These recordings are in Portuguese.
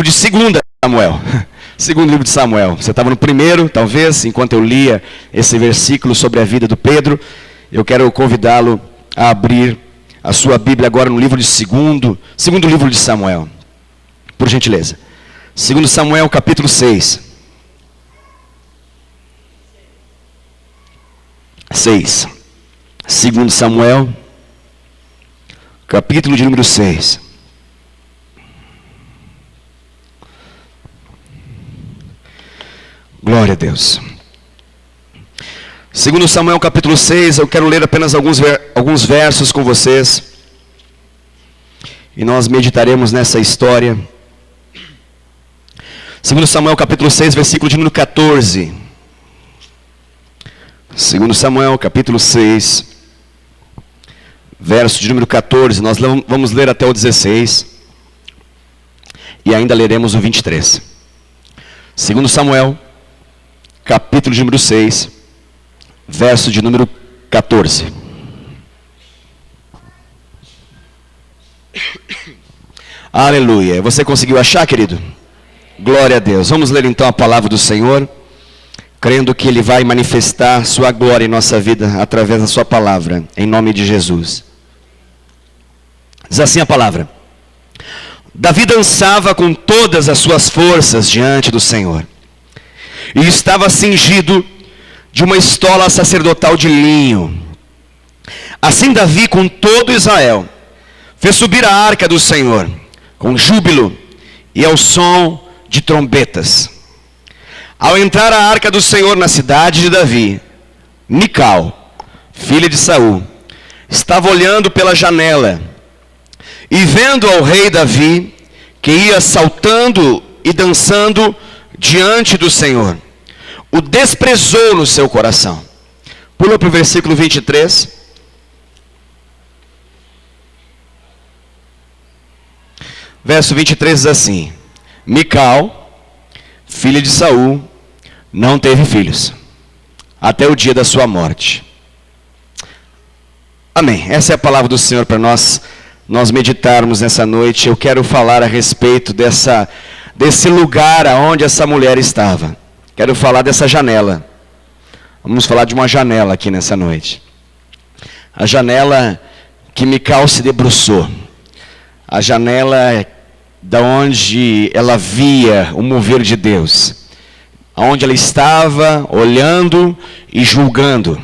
livro de 2 Samuel. Segundo livro de Samuel. Você estava no primeiro, talvez, enquanto eu lia esse versículo sobre a vida do Pedro. Eu quero convidá-lo a abrir a sua Bíblia agora no livro de segundo livro de Samuel. Por gentileza. 2 Samuel, capítulo 6. 2 Samuel, capítulo de número 6. Glória a Deus. 2 Samuel capítulo 6, eu quero ler apenas alguns versos com vocês. E nós meditaremos nessa história. 2 Samuel capítulo 6, versículo de número 14. 2 Samuel capítulo 6, verso de número 14. Nós vamos ler até o 16. E ainda leremos o 23. 2 Samuel capítulo de número 6, verso de número 14. Aleluia. Você conseguiu achar, querido? Glória a Deus. Vamos ler então a palavra do Senhor, crendo que Ele vai manifestar sua glória em nossa vida através da sua palavra, em nome de Jesus. Diz assim a palavra: Davi dançava com todas as suas forças diante do Senhor, e estava cingido de uma estola sacerdotal de linho. Assim Davi, com todo Israel, fez subir a arca do Senhor, com júbilo e ao som de trombetas. Ao entrar a arca do Senhor na cidade de Davi, Mical, filha de Saul, estava olhando pela janela, e vendo ao rei Davi, que ia saltando e dançando diante do Senhor, o desprezou no seu coração. Pula para o versículo 23. Verso 23 diz assim: Mical, filha de Saul, não teve filhos, até o dia da sua morte. Amém. Essa é a palavra do Senhor para nós meditarmos nessa noite. Eu quero falar a respeito desse lugar aonde essa mulher estava. Quero falar dessa janela. Vamos falar de uma janela aqui nessa noite. A janela que Mical se debruçou. A janela da onde ela via o mover de Deus. Aonde ela estava olhando e julgando.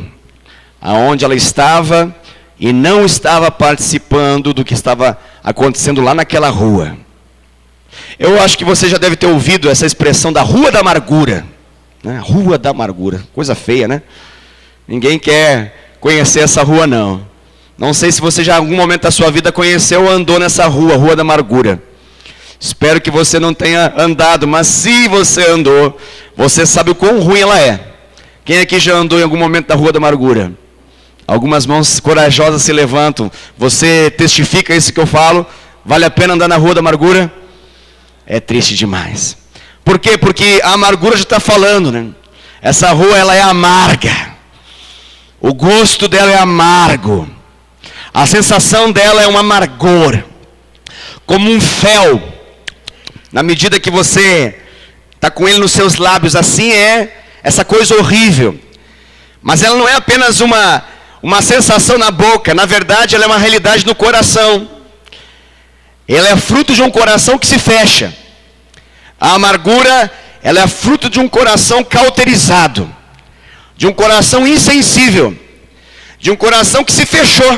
Aonde ela estava e não estava participando do que estava acontecendo lá naquela rua. Eu acho que você já deve ter ouvido essa expressão da Rua da Amargura. Né? Rua da Amargura. Coisa feia, né? Ninguém quer conhecer essa rua, não. Não sei se você já em algum momento da sua vida conheceu ou andou nessa rua, Rua da Amargura. Espero que você não tenha andado, mas se você andou, você sabe o quão ruim ela é. Quem aqui já andou em algum momento da Rua da Amargura? Algumas mãos corajosas se levantam. Você testifica isso que eu falo? Vale a pena andar na Rua da Amargura? É triste demais. Por quê? Porque a amargura já está falando, né? Essa rua, ela é amarga. O gosto dela é amargo. A sensação dela é um amargor. Como um fel. Na medida que você está com ele nos seus lábios, assim é essa coisa horrível. Mas ela não é apenas uma sensação na boca. Na verdade, ela é uma realidade no coração. Ela é fruto de um coração que se fecha. A amargura, ela é fruto de um coração cauterizado. De um coração insensível. De um coração que se fechou.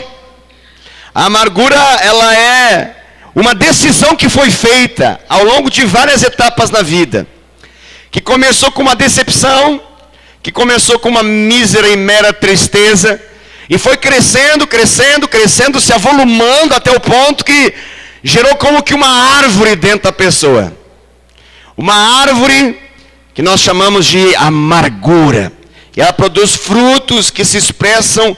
A amargura, ela é uma decisão que foi feita ao longo de várias etapas na vida. Que começou com uma decepção, que começou com uma mísera e mera tristeza, e foi crescendo, se avolumando até o ponto que gerou como que uma árvore dentro da pessoa. Uma árvore que nós chamamos de amargura. E ela produz frutos que se expressam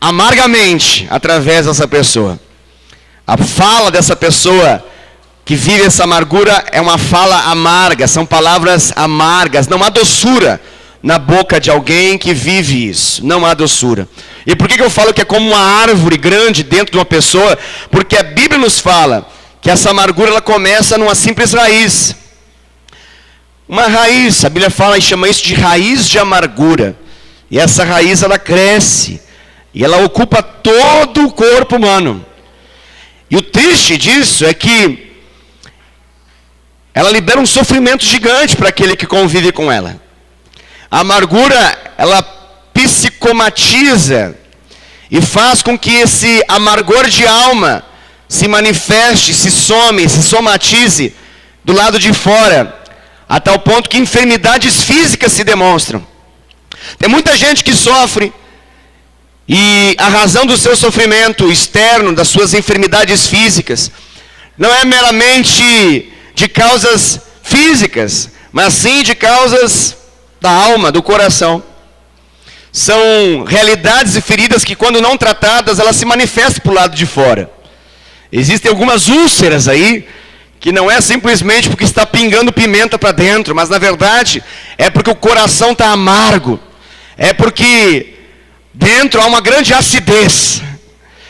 amargamente através dessa pessoa. A fala dessa pessoa que vive essa amargura é uma fala amarga, são palavras amargas, não há doçura na boca de alguém que vive isso, não há doçura. E por que eu falo que é como uma árvore grande dentro de uma pessoa? Porque a Bíblia nos fala que essa amargura ela começa numa simples raiz. Uma raiz, a Bíblia fala e chama isso de raiz de amargura. E essa raiz ela cresce e ela ocupa todo o corpo humano. E o triste disso é que ela libera um sofrimento gigante para aquele que convive com ela. A amargura, ela psicomatiza e faz com que esse amargor de alma se manifeste, se some, se somatize do lado de fora, a tal ponto que enfermidades físicas se demonstram. Tem muita gente que sofre e a razão do seu sofrimento externo, das suas enfermidades físicas, não é meramente de causas físicas, mas sim de causas da alma, do coração. São realidades e feridas que, quando não tratadas, elas se manifestam para o lado de fora. Existem algumas úlceras aí, que não é simplesmente porque está pingando pimenta para dentro, mas na verdade é porque o coração está amargo. É porque dentro há uma grande acidez.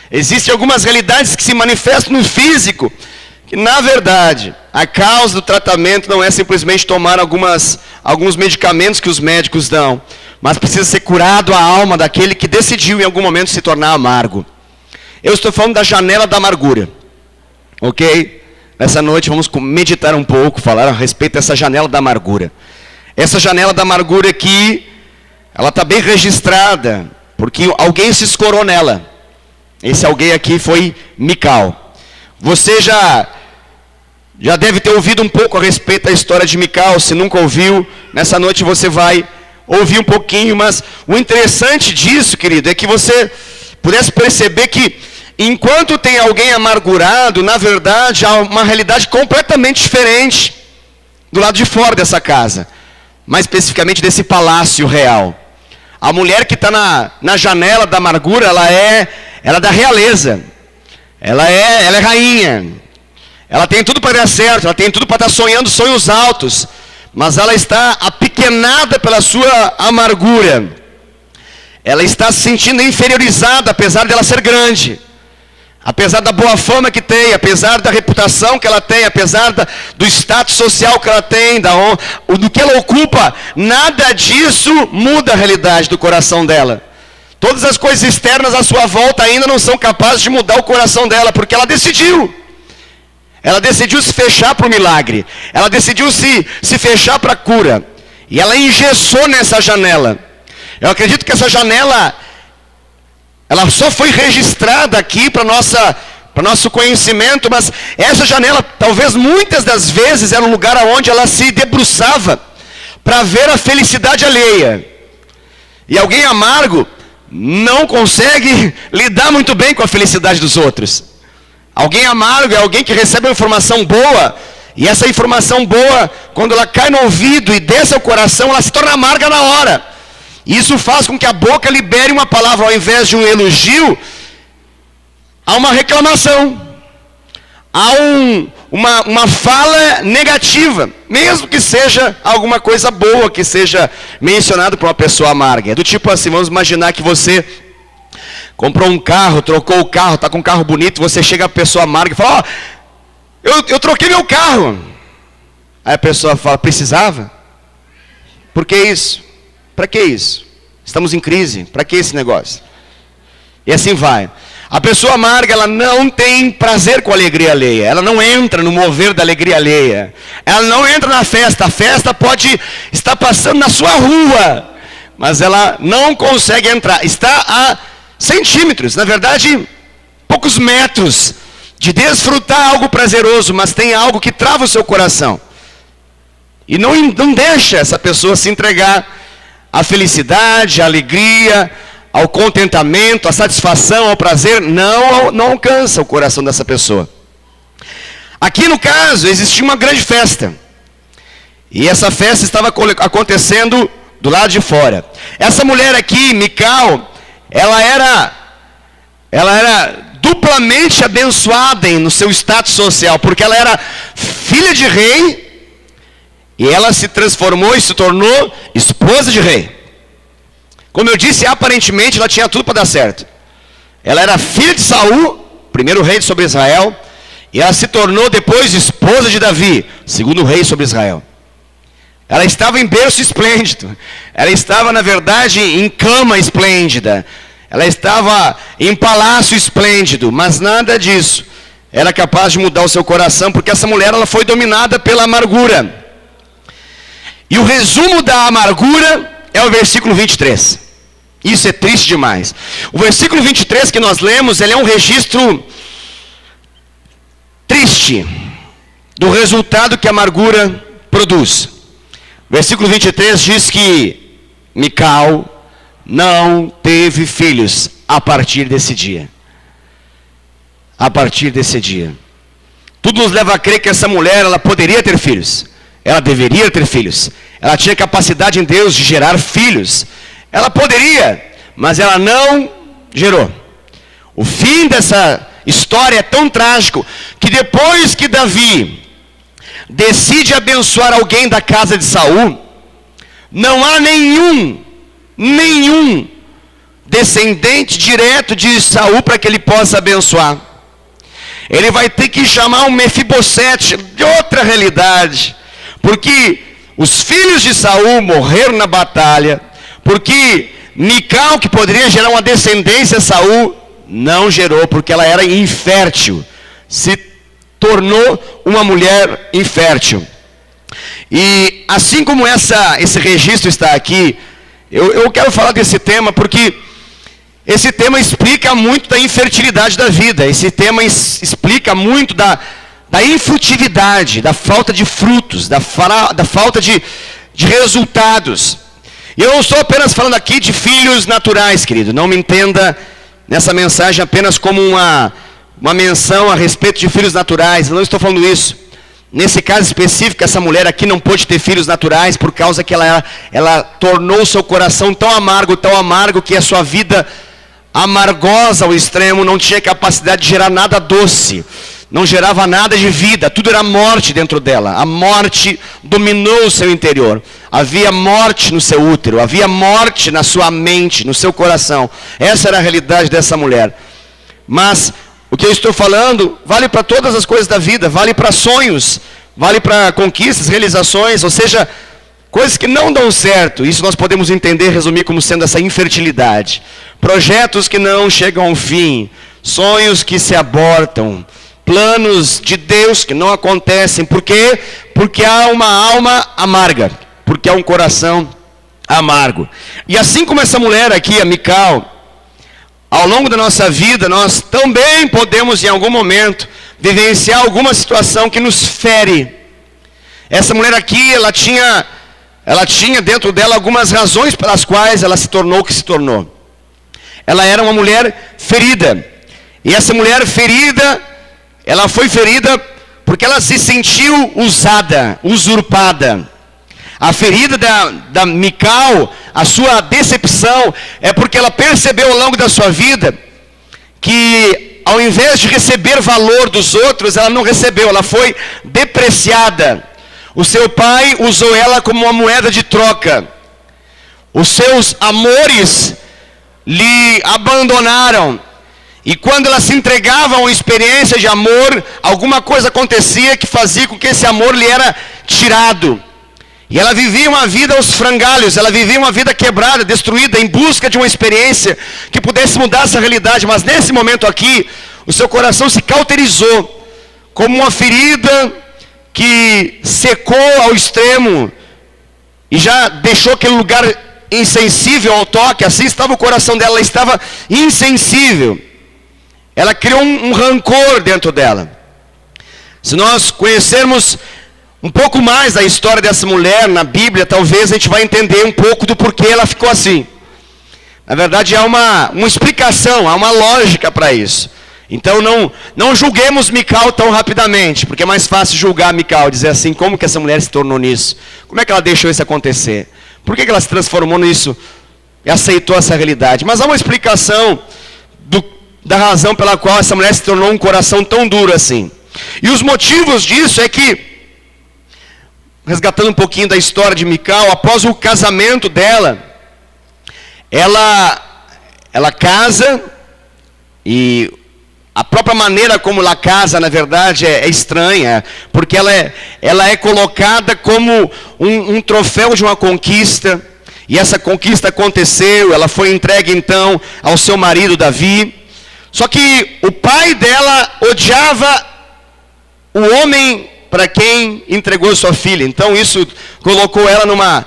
Existem algumas realidades que se manifestam no físico, que na verdade a causa do tratamento não é simplesmente tomar alguns medicamentos que os médicos dão, mas precisa ser curado a alma daquele que decidiu em algum momento se tornar amargo. Eu estou falando da janela da amargura, ok? Nessa noite vamos meditar um pouco, falar a respeito dessa janela da amargura. Essa janela da amargura aqui, ela está bem registrada, porque alguém se escorou nela. Esse alguém aqui foi Mical. Você já deve ter ouvido um pouco a respeito da história de Mical. Se nunca ouviu, nessa noite você vai ouvir um pouquinho. Mas o interessante disso, querido, é que você pudesse perceber que enquanto tem alguém amargurado, na verdade há uma realidade completamente diferente do lado de fora dessa casa. Mais especificamente desse palácio real. A mulher que está na janela da amargura, ela é da realeza. Ela é rainha. Ela tem tudo para dar certo, ela tem tudo para estar sonhando sonhos altos. Mas ela está apequenada pela sua amargura. Ela está se sentindo inferiorizada, apesar dela ser grande. Apesar da boa fama que tem, apesar da reputação que ela tem, apesar do status social que ela tem, do que ela ocupa, nada disso muda a realidade do coração dela. Todas as coisas externas à sua volta ainda não são capazes de mudar o coração dela, porque ela decidiu. Ela decidiu se fechar para o milagre. Ela decidiu se fechar para a cura. E ela engessou nessa janela. Eu acredito que essa janela, ela só foi registrada aqui para nosso conhecimento, mas essa janela, talvez muitas das vezes, era um lugar onde ela se debruçava para ver a felicidade alheia. E alguém amargo não consegue lidar muito bem com a felicidade dos outros. Alguém amargo é alguém que recebe uma informação boa, e essa informação boa, quando ela cai no ouvido e desce ao coração, ela se torna amarga na hora. Isso faz com que a boca libere uma palavra, ao invés de um elogio, há uma reclamação. Há uma fala negativa, mesmo que seja alguma coisa boa que seja mencionada por uma pessoa amarga. É do tipo assim, vamos imaginar que você comprou um carro, trocou o carro, está com um carro bonito, você chega a pessoa amarga e fala, eu troquei meu carro. Aí a pessoa fala, precisava? Por que isso? Para que isso? Estamos em crise, para que esse negócio? E assim vai. A pessoa amarga, ela não tem prazer com a alegria alheia. Ela não entra no mover da alegria alheia. Ela não entra na festa. A festa pode estar passando na sua rua, mas ela não consegue entrar. Está a centímetros, na verdade, poucos metros, de desfrutar algo prazeroso, mas tem algo que trava o seu coração. E não deixa essa pessoa se entregar à felicidade, à alegria, ao contentamento, à satisfação, ao prazer. Não alcança o coração dessa pessoa. Aqui no caso, existia uma grande festa. E essa festa estava acontecendo do lado de fora. Essa mulher aqui, Mical, ela era duplamente abençoada no seu status social, porque ela era filha de rei, e ela se transformou e se tornou esposa de rei. Como eu disse, aparentemente ela tinha tudo para dar certo. Ela era filha de Saul, primeiro rei sobre Israel, E ela se tornou depois esposa de Davi, segundo rei sobre Israel. Ela estava em berço esplêndido. Ela estava, na verdade, em cama esplêndida. Ela estava em palácio esplêndido. Mas nada disso era capaz de mudar o seu coração, porque essa mulher ela foi dominada pela amargura. E o resumo da amargura é o versículo 23. Isso é triste demais. O versículo 23 que nós lemos, ele é um registro triste do resultado que a amargura produz. Versículo 23 diz que Mical não teve filhos a partir desse dia. A partir desse dia. Tudo nos leva a crer que essa mulher, ela poderia ter filhos. Ela deveria ter filhos. Ela tinha capacidade em Deus de gerar filhos. Ela poderia, mas ela não gerou. O fim dessa história é tão trágico que depois que Davi decide abençoar alguém da casa de Saul, não há nenhum descendente direto de Saul para que ele possa abençoar. Ele vai ter que chamar um Mefibosete de outra realidade, porque os filhos de Saul morreram na batalha, porque Mical, que poderia gerar uma descendência a Saul, não gerou, porque ela era infértil, se tornou uma mulher infértil. E assim como esse registro está aqui, eu quero falar desse tema, porque esse tema explica muito da infertilidade da vida, esse tema explica muito da infrutividade, da falta de frutos, da falta de resultados. E eu não estou apenas falando aqui de filhos naturais, querido. Não me entenda nessa mensagem apenas como uma menção a respeito de filhos naturais. Eu não estou falando isso. Nesse caso específico, essa mulher aqui não pôde ter filhos naturais por causa que ela tornou o seu coração tão amargo que a sua vida amargosa ao extremo não tinha capacidade de gerar nada doce. Não gerava nada de vida, tudo era morte dentro dela. A morte dominou o seu interior. Havia morte no seu útero, havia morte na sua mente, no seu coração. Essa era a realidade dessa mulher. Mas o que eu estou falando vale para todas as coisas da vida, vale para sonhos, vale para conquistas, realizações, ou seja, coisas que não dão certo. Isso nós podemos entender, resumir como sendo essa infertilidade. Projetos que não chegam ao fim, sonhos que se abortam, planos de Deus que não acontecem. Por quê? Porque há uma alma amarga. Porque há um coração amargo. E assim como essa mulher aqui, a Mical, ao longo da nossa vida, nós também podemos em algum momento vivenciar alguma situação que nos fere. Essa mulher aqui, ela tinha dentro dela algumas razões pelas quais ela se tornou o que se tornou. Ela era uma mulher ferida. E essa mulher ferida, ela foi ferida porque ela se sentiu usada, usurpada. A ferida da Mical, a sua decepção, é porque ela percebeu ao longo da sua vida que ao invés de receber valor dos outros, ela não recebeu, ela foi depreciada. O seu pai usou ela como uma moeda de troca. Os seus amores lhe abandonaram. E quando ela se entregava a uma experiência de amor, alguma coisa acontecia que fazia com que esse amor lhe era tirado. E ela vivia uma vida aos frangalhos, ela vivia uma vida quebrada, destruída, em busca de uma experiência que pudesse mudar essa realidade. Mas nesse momento aqui, o seu coração se cauterizou, como uma ferida que secou ao extremo, e já deixou aquele lugar insensível ao toque. Assim estava o coração dela, ela estava insensível. Ela criou um rancor dentro dela. Se nós conhecermos um pouco mais da história dessa mulher na Bíblia, talvez a gente vai entender um pouco do porquê ela ficou assim. Na verdade, há uma explicação, há uma lógica para isso. Então não julguemos Mical tão rapidamente, porque é mais fácil julgar Mical, dizer assim, como que essa mulher se tornou nisso? Como é que ela deixou isso acontecer? Por que ela se transformou nisso e aceitou essa realidade? Mas há uma explicação da razão pela qual essa mulher se tornou um coração tão duro assim. E os motivos disso é que, resgatando um pouquinho da história de Mical, após o casamento dela, ela casa, e A própria maneira como ela casa, na verdade, é estranha, porque ela é colocada como um troféu de uma conquista, e essa conquista aconteceu, ela foi entregue então ao seu marido Davi. Só que o pai dela odiava o homem para quem entregou sua filha. Então isso colocou ela numa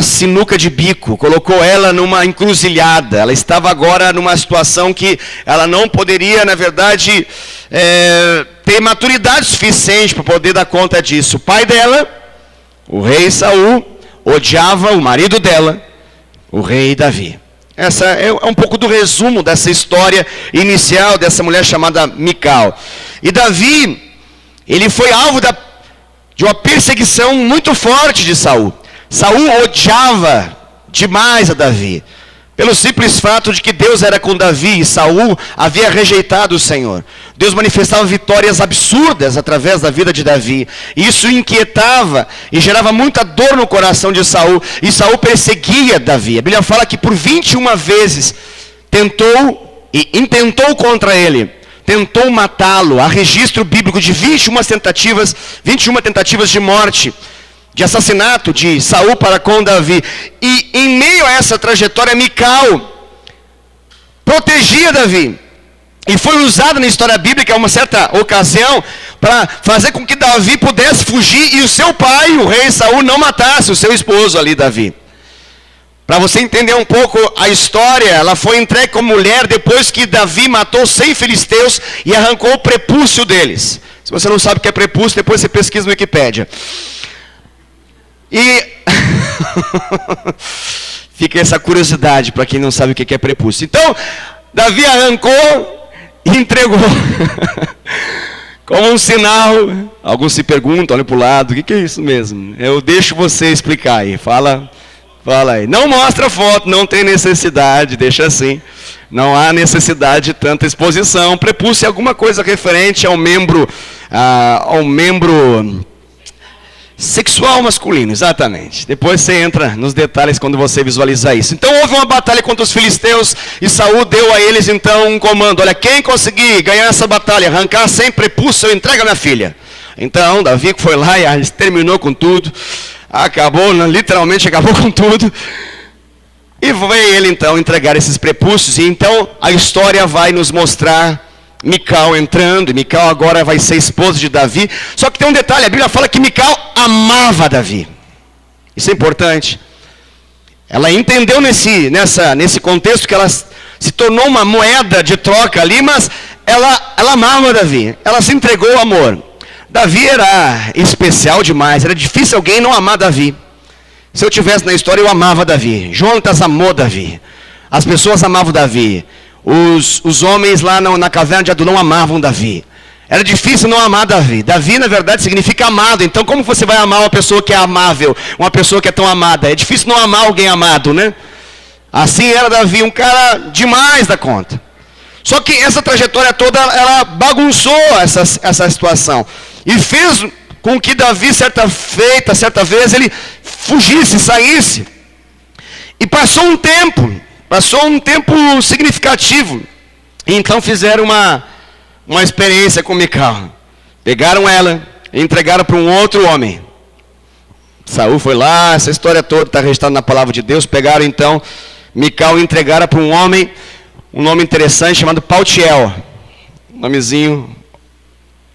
sinuca de bico, colocou ela numa encruzilhada. Ela estava agora numa situação que ela não poderia, na verdade, ter maturidade suficiente para poder dar conta disso. O pai dela, o rei Saul, odiava o marido dela, o rei Davi. Essa é um pouco do resumo dessa história inicial dessa mulher chamada Mical. E Davi, ele foi alvo de uma perseguição muito forte de Saul. Saul odiava demais a Davi, pelo simples fato de que Deus era com Davi e Saul havia rejeitado o Senhor. Deus manifestava vitórias absurdas através da vida de Davi. Isso inquietava e gerava muita dor no coração de Saul. E Saul perseguia Davi. A Bíblia fala que por 21 vezes tentou e intentou contra ele. Tentou matá-lo. Há registro bíblico de 21 tentativas de morte, de assassinato de Saul para com Davi. E em meio a essa trajetória, Mical protegia Davi. E foi usado na história bíblica, uma certa ocasião, para fazer com que Davi pudesse fugir e o seu pai, o rei Saul, não matasse o seu esposo ali, Davi. Para você entender um pouco a história, ela foi entregue como mulher depois que Davi matou 100 filisteus e arrancou o prepúcio deles. Se você não sabe o que é prepúcio, depois você pesquisa no Wikipédia. E fica essa curiosidade para quem não sabe o que é prepúcio. Então, Davi arrancou e entregou. Como um sinal. Alguns se perguntam, olham para o lado, o que é isso mesmo? Eu deixo você explicar aí, fala aí. Não mostra foto, não tem necessidade, deixa assim. Não há necessidade de tanta exposição. Prepúcio é alguma coisa referente ao membro sexual masculino, exatamente. Depois você entra nos detalhes quando você visualizar isso. Então houve uma batalha contra os filisteus e Saul deu a eles então um comando. Olha, quem conseguir ganhar essa batalha, arrancar sem prepúcio, entrega minha filha. Então Davi foi lá e terminou com tudo. Literalmente acabou com tudo. E veio ele então entregar esses prepúcios. E então a história vai nos mostrar Mical entrando, e Mical agora vai ser esposa de Davi. Só que tem um detalhe, a Bíblia fala que Mical amava Davi. Isso é importante. Ela entendeu nesse contexto que ela se tornou uma moeda de troca ali, mas ela amava Davi, ela se entregou ao amor. Davi era especial demais, era difícil alguém não amar Davi. Se eu tivesse na história, eu amava Davi. Jonatas amou Davi, as pessoas amavam Davi. Os homens lá na caverna de Adulão amavam Davi. Era difícil não amar Davi. Davi, na verdade, significa amado. Então, como você vai amar uma pessoa que é amável? Uma pessoa que é tão amada? É difícil não amar alguém amado, né? Assim era Davi, um cara demais da conta. Só que essa trajetória toda, ela bagunçou essa situação. E fez com que Davi, certa vez, ele fugisse, saísse. E passou um tempo significativo. E então fizeram uma experiência com Mical. Pegaram ela e entregaram para um outro homem. Saul foi lá, essa história toda está registrada na palavra de Deus. Pegaram então Mical e entregaram para um homem, um nome interessante chamado Paltiel. Nomezinho,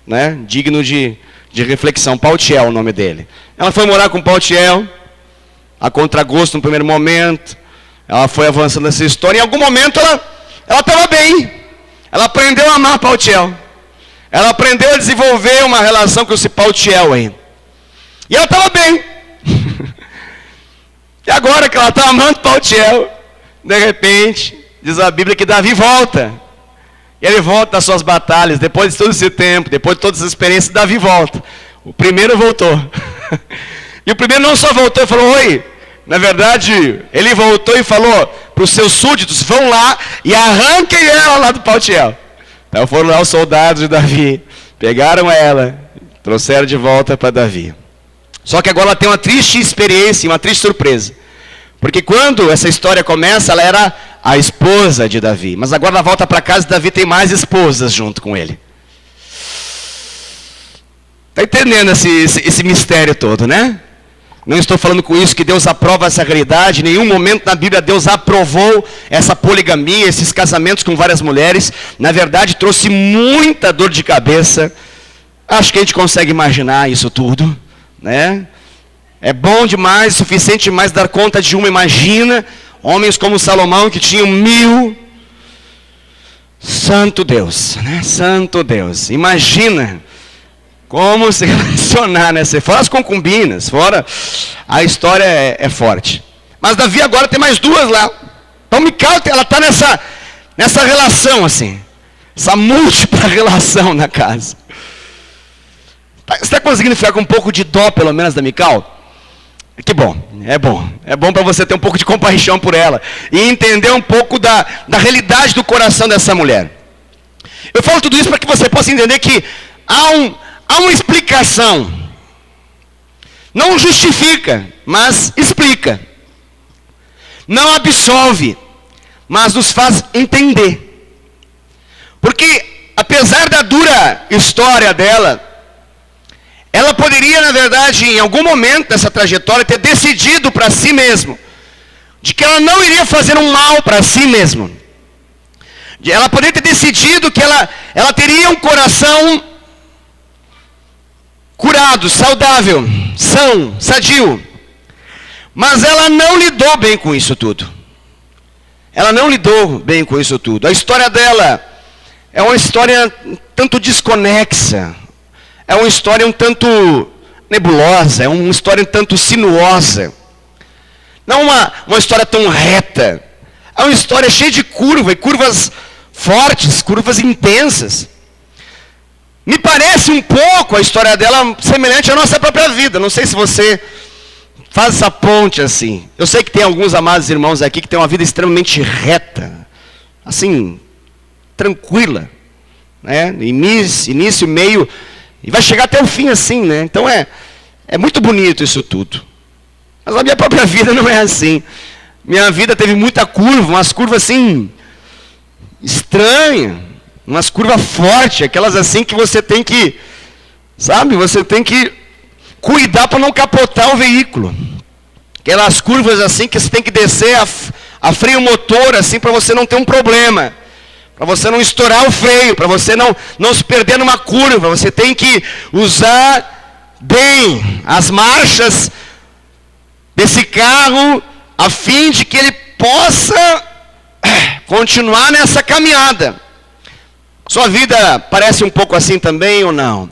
né, digno de reflexão. Paltiel, o nome dele. Ela foi morar com Paltiel, a contragosto no primeiro momento. Ela foi avançando nessa história. Em algum momento ela estava bem. Ela aprendeu a amar Paltiel. Ela aprendeu a desenvolver uma relação com esse Paltiel aí. E ela estava bem. E agora que ela está amando Paltiel, de repente, diz a Bíblia que Davi volta. E ele volta das suas batalhas. Depois de todo esse tempo, depois de todas as experiências, Davi volta. O primeiro voltou. E o primeiro não só voltou e falou, oi. Na verdade, ele voltou e falou para os seus súditos, vão lá e arranquem ela lá do Paltiel. Então foram lá os soldados de Davi, pegaram ela, trouxeram de volta para Davi. Só que agora ela tem uma triste experiência, uma triste surpresa. Porque quando essa história começa, ela era a esposa de Davi. Mas agora ela volta para casa e Davi tem mais esposas junto com ele. Está entendendo esse mistério todo, né? Não estou falando com isso que Deus aprova essa realidade. Em nenhum momento na Bíblia Deus aprovou essa poligamia, esses casamentos com várias mulheres. Na verdade, trouxe muita dor de cabeça. Acho que a gente consegue imaginar isso tudo, né? É bom demais, suficiente demais dar conta de uma. Imagina, homens como Salomão que tinham 1000. Santo Deus, né? Santo Deus. Imagina como se relacionar, né? Fora as concubinas, fora a história é forte. Mas Davi agora tem mais 2 lá. Então Mical, ela está nessa relação assim. Essa múltipla relação na casa. Você está conseguindo ficar com um pouco de dó, pelo menos, da Mical? Que bom, é bom. É bom para você ter um pouco de compaixão por ela. E entender um pouco da realidade do coração dessa mulher. Eu falo tudo isso para que você possa entender que há uma explicação. Não justifica, mas explica. Não absolve, mas nos faz entender. Porque, apesar da dura história dela, ela poderia, na verdade, em algum momento dessa trajetória, ter decidido para si mesmo, de que ela não iria fazer um mal para si mesma. Ela poderia ter decidido que ela teria um coração curado, saudável, são, sadio. Mas ela não lidou bem com isso tudo. Ela não lidou bem com isso tudo. A história dela é uma história tanto desconexa. É uma história um tanto nebulosa, é uma história um tanto sinuosa. Não uma história tão reta. É uma história cheia de curvas, e curvas fortes, curvas intensas. Me parece um pouco a história dela semelhante à nossa própria vida. Não sei se você faz essa ponte assim. Eu sei que tem alguns amados irmãos aqui que têm uma vida extremamente reta. Assim, tranquila. Né? Início, meio... E vai chegar até o fim assim, né? Então é muito bonito isso tudo. Mas a minha própria vida não é assim. Minha vida teve muita curva, umas curvas assim, estranhas. Umas curvas fortes, aquelas assim que você tem que, sabe? Você tem que cuidar para não capotar o veículo. Aquelas curvas assim que você tem que descer a freio motor assim para você não ter um problema. Para você não estourar o freio, para você não se perder numa curva. Você tem que usar bem as marchas desse carro, a fim de que ele possa continuar nessa caminhada. Sua vida parece um pouco assim também ou não?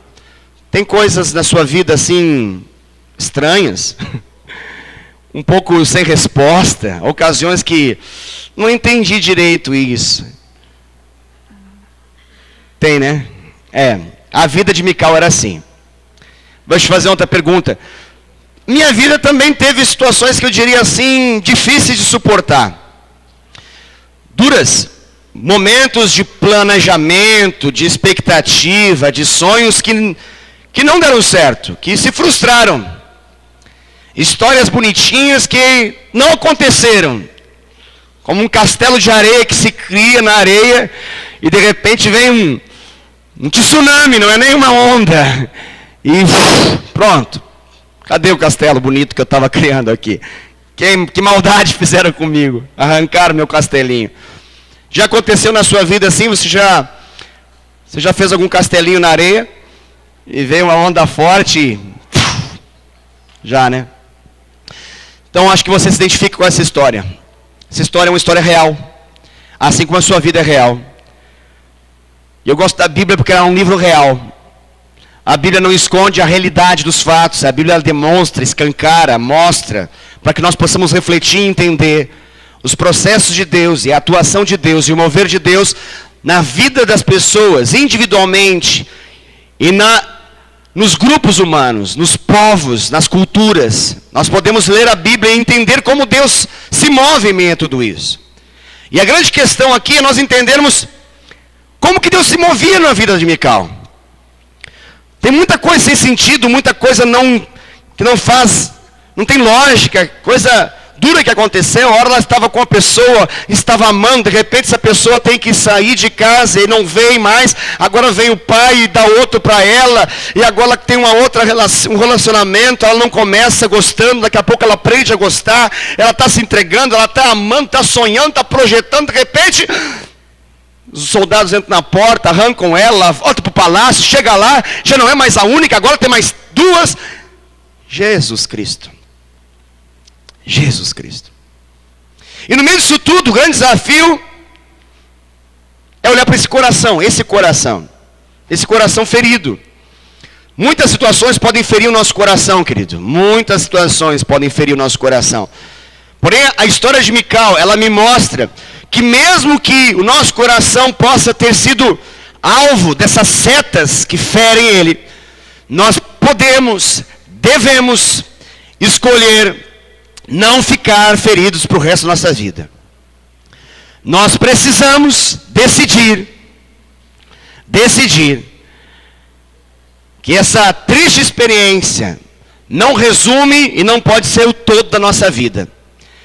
Tem coisas na sua vida assim, estranhas? Um pouco sem resposta? Ocasiões que não entendi direito isso. Tem, né? A vida de Mical era assim. Vou te fazer outra pergunta. Minha vida também teve situações que eu diria assim, difíceis de suportar. Duras. Momentos de planejamento, de expectativa, de sonhos que não deram certo, que se frustraram. Histórias bonitinhas que não aconteceram. Como um castelo de areia que se cria na areia e de repente vem um tsunami, não é nenhuma onda. E pronto. Cadê o castelo bonito que eu estava criando aqui? Que maldade fizeram comigo? Arrancaram meu castelinho. Já aconteceu na sua vida assim? Você já fez algum castelinho na areia? E veio uma onda forte e... Já, né? Então acho que você se identifica com essa história. Essa história é uma história real. Assim como a sua vida é real. E eu gosto da Bíblia porque ela é um livro real. A Bíblia não esconde a realidade dos fatos. A Bíblia demonstra, escancara, mostra, para que nós possamos refletir e entender os processos de Deus e a atuação de Deus e o mover de Deus na vida das pessoas, individualmente, e nos grupos humanos, nos povos, nas culturas. Nós podemos ler a Bíblia e entender como Deus se move em meio a tudo isso. E a grande questão aqui é nós entendermos como que Deus se movia na vida de Mical. Tem muita coisa sem sentido, muita coisa que não tem lógica, coisa dura que aconteceu, a hora ela estava com a pessoa, estava amando, de repente essa pessoa tem que sair de casa e não vem mais, agora vem o pai e dá outro para ela, e agora ela tem um relacionamento, ela não começa gostando, daqui a pouco ela aprende a gostar, ela está se entregando, ela está amando, está sonhando, está projetando, de repente, os soldados entram na porta, arrancam ela, volta para o palácio, chega lá, já não é mais a única, agora tem mais duas. Jesus Cristo. Jesus Cristo. E no meio disso tudo, o grande desafio é olhar para esse coração ferido. Muitas situações podem ferir o nosso coração, querido. Muitas situações podem ferir o nosso coração. Porém, a história de Mical, ela me mostra que mesmo que o nosso coração possa ter sido alvo dessas setas que ferem ele, nós devemos escolher não ficar feridos para o resto da nossa vida. Nós precisamos decidir que essa triste experiência não resume e não pode ser o todo da nossa vida.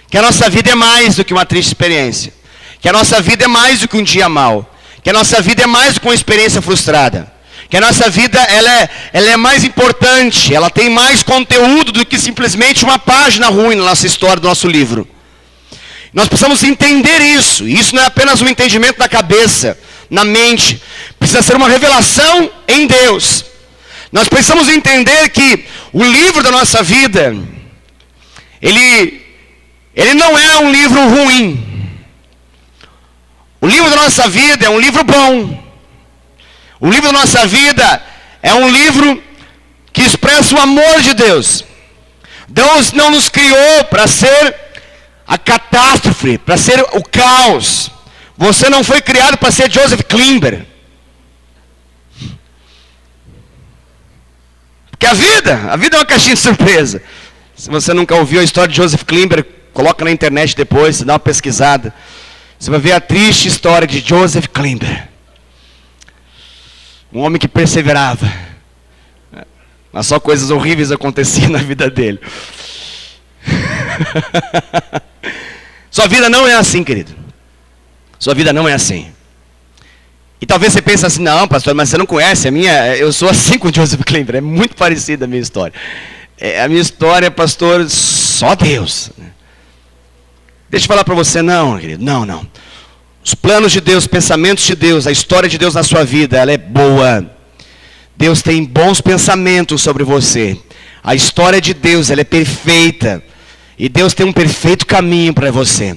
Que a nossa vida é mais do que uma triste experiência. Que a nossa vida é mais do que um dia mau. Que a nossa vida é mais do que uma experiência frustrada. Que a nossa vida ela é mais importante. Ela tem mais conteúdo do que simplesmente uma página ruim na nossa história, do nosso livro. Nós precisamos entender isso. E isso não é apenas um entendimento na cabeça, na mente. Precisa ser uma revelação em Deus. Nós precisamos entender que o livro da nossa vida, ele não é um livro ruim. O livro da nossa vida é um livro bom. O livro da nossa vida é um livro que expressa o amor de Deus. Deus não nos criou para ser a catástrofe, para ser o caos. Você não foi criado para ser Joseph Klimber. Porque a vida é uma caixinha de surpresa. Se você nunca ouviu a história de Joseph Klimber, coloca na internet depois, dá uma pesquisada. Você vai ver a triste história de Joseph Klimber. Um homem que perseverava. Mas só coisas horríveis aconteciam na vida dele. Sua vida não é assim, querido. Sua vida não é assim. E talvez você pense assim, não, pastor, mas você não conhece a minha... Eu sou assim com Joseph Klimber, é muito parecida a minha história. A minha história, pastor, só Deus. Deixa eu falar para você, não, querido, não. Os planos de Deus, os pensamentos de Deus, a história de Deus na sua vida, ela é boa. Deus tem bons pensamentos sobre você. A história de Deus, ela é perfeita. E Deus tem um perfeito caminho para você.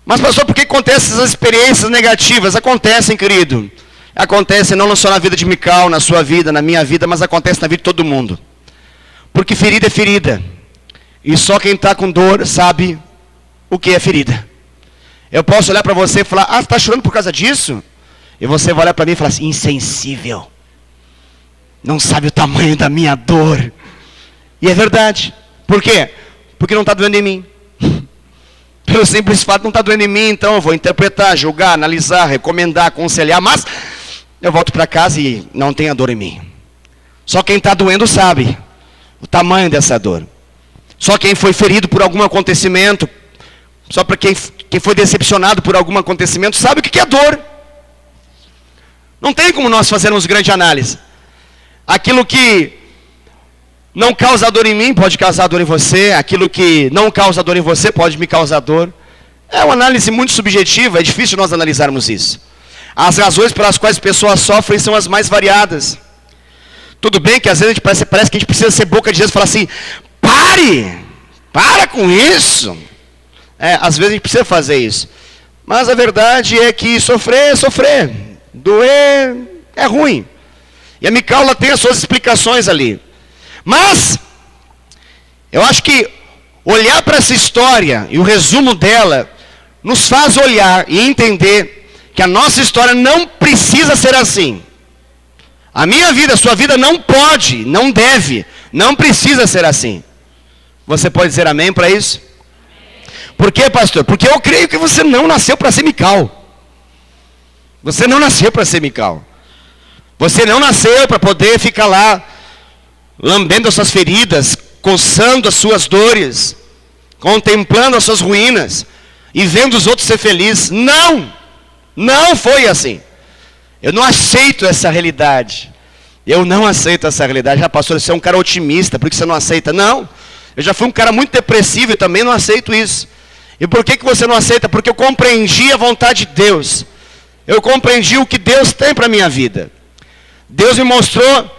Mas pastor, por que acontecem essas experiências negativas? Acontecem, querido. Acontecem não só na vida de Mical, na sua vida, na minha vida, mas acontece na vida de todo mundo. Porque ferida é ferida. E só quem está com dor sabe o que é ferida. Eu posso olhar para você e falar, você está chorando por causa disso? E você vai olhar para mim e falar assim, insensível. Não sabe o tamanho da minha dor. E é verdade. Por quê? Porque não está doendo em mim. Pelo simples fato, não está doendo em mim, então eu vou interpretar, julgar, analisar, recomendar, aconselhar, mas eu volto para casa e não tem a dor em mim. Só quem está doendo sabe o tamanho dessa dor. Só quem foi ferido por algum acontecimento, só para quem foi decepcionado por algum acontecimento, sabe o que é dor. Não tem como nós fazermos grande análise. Aquilo que não causa dor em mim, pode causar dor em você. Aquilo que não causa dor em você, pode me causar dor. É uma análise muito subjetiva, é difícil nós analisarmos isso. As razões pelas quais as pessoas sofrem são as mais variadas. Tudo bem que às vezes parece que a gente precisa ser boca de Jesus e falar assim, para com isso. Às vezes a gente precisa fazer isso. Mas a verdade é que sofrer é sofrer. Doer é ruim. E a Mical, ela tem as suas explicações ali. Mas, eu acho que olhar para essa história e o resumo dela, nos faz olhar e entender que a nossa história não precisa ser assim. A minha vida, a sua vida não pode, não deve, não precisa ser assim. Você pode dizer amém para isso? Por quê, pastor? Porque eu creio que você não nasceu para ser Mical. Você não nasceu para ser Mical. Você não nasceu para poder ficar lá, lambendo as suas feridas, coçando as suas dores, contemplando as suas ruínas e vendo os outros ser felizes. Não! Não foi assim. Eu não aceito essa realidade. Eu não aceito essa realidade. Ah, pastor, você é um cara otimista, por que você não aceita? Não. Eu já fui um cara muito depressivo e também não aceito isso. E por que você não aceita? Porque eu compreendi a vontade de Deus. Eu compreendi o que Deus tem para a minha vida. Deus me mostrou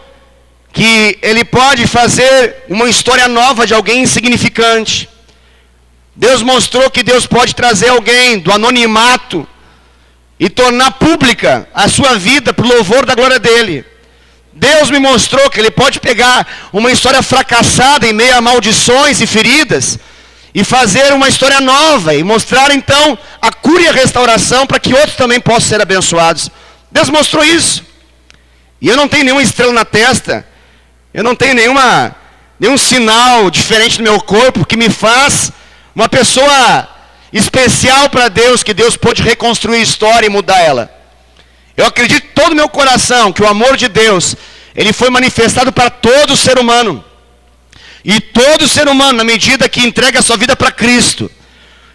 que Ele pode fazer uma história nova de alguém insignificante. Deus mostrou que Deus pode trazer alguém do anonimato e tornar pública a sua vida para o louvor da glória dEle. Deus me mostrou que Ele pode pegar uma história fracassada em meio a maldições e feridas e fazer uma história nova e mostrar então a cura e a restauração para que outros também possam ser abençoados. Deus mostrou isso. E eu não tenho nenhuma estrela na testa, eu não tenho nenhum sinal diferente no meu corpo que me faz uma pessoa especial para Deus, que Deus pode reconstruir a história e mudar ela. Eu acredito de todo o meu coração que o amor de Deus, ele foi manifestado para todo ser humano. E todo ser humano, na medida que entrega a sua vida para Cristo,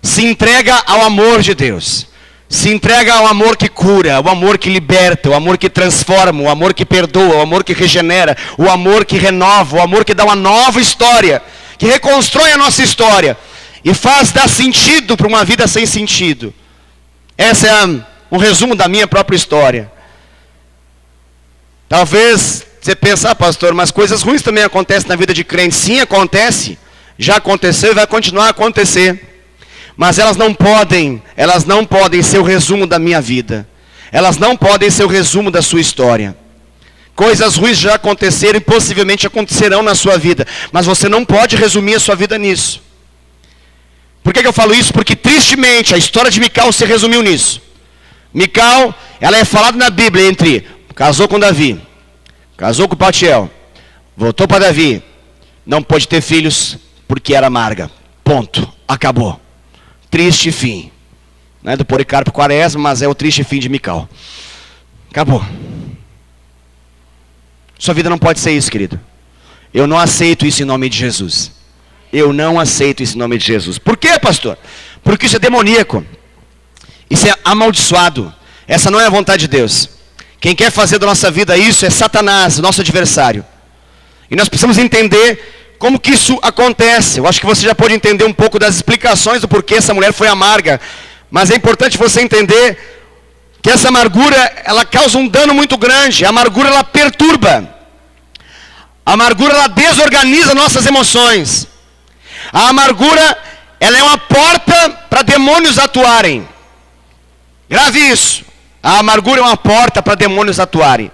se entrega ao amor de Deus. Se entrega ao amor que cura, ao amor que liberta, o amor que transforma, o amor que perdoa, o amor que regenera, o amor que renova, o amor que dá uma nova história, que reconstrói a nossa história e faz dar sentido para uma vida sem sentido. Esse é um resumo da minha própria história. Talvez você pense, pastor, mas coisas ruins também acontecem na vida de crente. Sim, acontece. Já aconteceu e vai continuar a acontecer. Mas elas não podem ser o resumo da minha vida. Elas não podem ser o resumo da sua história. Coisas ruins já aconteceram e possivelmente acontecerão na sua vida. Mas você não pode resumir a sua vida nisso. Por que eu falo isso? Porque tristemente a história de Mical se resumiu nisso. Mical, ela é falada na Bíblia entre casou com Davi, casou com Paltiel, voltou para Davi, não pôde ter filhos porque era amarga. Ponto. Acabou. Triste fim. Não é do Policarpo Quaresma, mas é o triste fim de Mical. Acabou. Sua vida não pode ser isso, querido. Eu não aceito isso em nome de Jesus. Eu não aceito isso em nome de Jesus. Por quê, pastor? Porque isso é demoníaco. Isso é amaldiçoado. Essa não é a vontade de Deus. Quem quer fazer da nossa vida isso é Satanás, o nosso adversário. E nós precisamos entender como que isso acontece. Eu acho que você já pode entender um pouco das explicações do porquê essa mulher foi amarga. Mas é importante você entender que essa amargura, ela causa um dano muito grande. A amargura, ela perturba. A amargura, ela desorganiza nossas emoções. A amargura, ela é uma porta para demônios atuarem. Grave isso. A amargura é uma porta para demônios atuarem.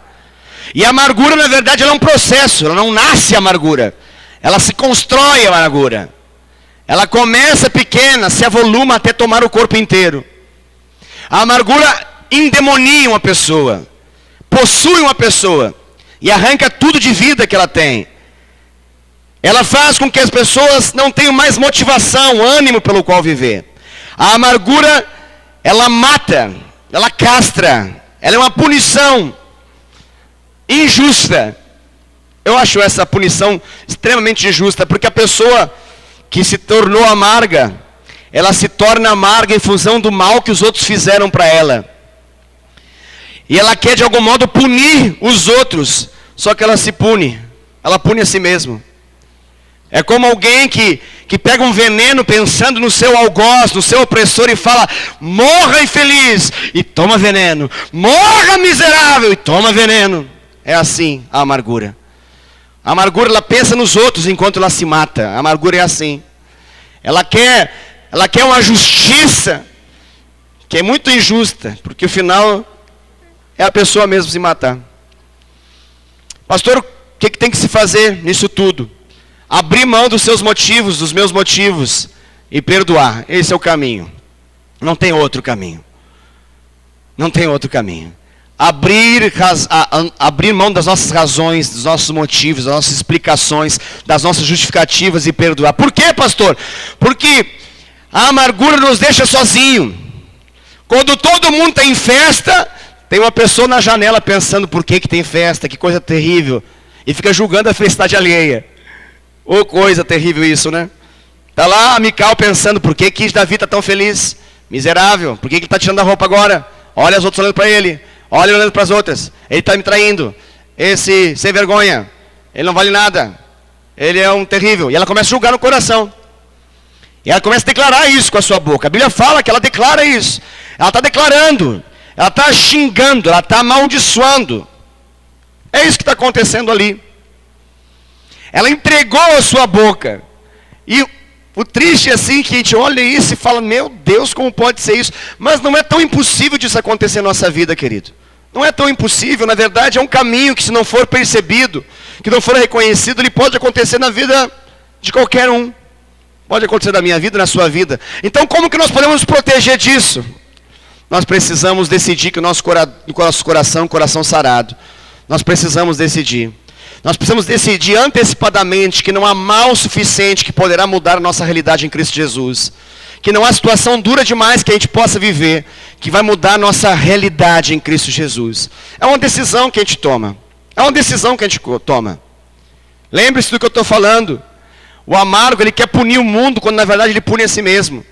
E a amargura, na verdade, ela é um processo. Ela não nasce a amargura. Ela se constrói a amargura. Ela começa pequena, se avoluma até tomar o corpo inteiro. A amargura endemonia uma pessoa. Possui uma pessoa. E arranca tudo de vida que ela tem. Ela faz com que as pessoas não tenham mais motivação, ânimo pelo qual viver. A amargura, ela mata, ela castra, ela é uma punição injusta. Eu acho essa punição extremamente injusta, porque a pessoa que se tornou amarga, ela se torna amarga em função do mal que os outros fizeram para ela. E ela quer de algum modo punir os outros, só que ela se pune, ela pune a si mesma. É como alguém que pega um veneno pensando no seu algoz, no seu opressor e fala, morra infeliz, e toma veneno. Morra miserável, e toma veneno. É assim a amargura. A amargura, ela pensa nos outros enquanto ela se mata. A amargura é assim. Ela quer uma justiça que é muito injusta, porque o final é a pessoa mesmo se matar. Pastor, o que tem que se fazer nisso tudo? Abrir mão dos seus motivos, dos meus motivos, e perdoar. Esse é o caminho. Não tem outro caminho. Não tem outro caminho. Abrir mão das nossas razões, dos nossos motivos, das nossas explicações, das nossas justificativas e perdoar. Por quê, pastor? Porque a amargura nos deixa sozinho. Quando todo mundo está em festa, tem uma pessoa na janela pensando por que tem festa, que coisa terrível, e fica julgando a felicidade alheia. Ô, coisa terrível isso, né? Está lá a Mical pensando, por que Davi está tão feliz? Miserável, por que ele está tirando a roupa agora? Olha as outras olhando para ele, olha olhando para as outras. Ele está me traindo, esse sem vergonha, ele não vale nada, ele é um terrível. E ela começa a julgar no coração. E ela começa a declarar isso com a sua boca. A Bíblia fala que ela declara isso. Ela está declarando, ela está xingando, ela está amaldiçoando. É isso que está acontecendo ali. Ela entregou a sua boca. E o triste é assim que a gente olha isso e fala, meu Deus, como pode ser isso? Mas não é tão impossível disso acontecer na nossa vida, querido. Não é tão impossível, na verdade é um caminho que se não for percebido, que não for reconhecido, ele pode acontecer na vida de qualquer um. Pode acontecer na minha vida, na sua vida. Então como que nós podemos nos proteger disso? Nós precisamos decidir que o nosso coração é um coração sarado. Nós precisamos decidir. Nós precisamos decidir antecipadamente que não há mal suficiente que poderá mudar a nossa realidade em Cristo Jesus. Que não há situação dura demais que a gente possa viver, que vai mudar a nossa realidade em Cristo Jesus. É uma decisão que a gente toma. É uma decisão que a gente toma. Lembre-se do que eu estou falando. O amargo, ele quer punir o mundo, quando na verdade ele pune a si mesmo.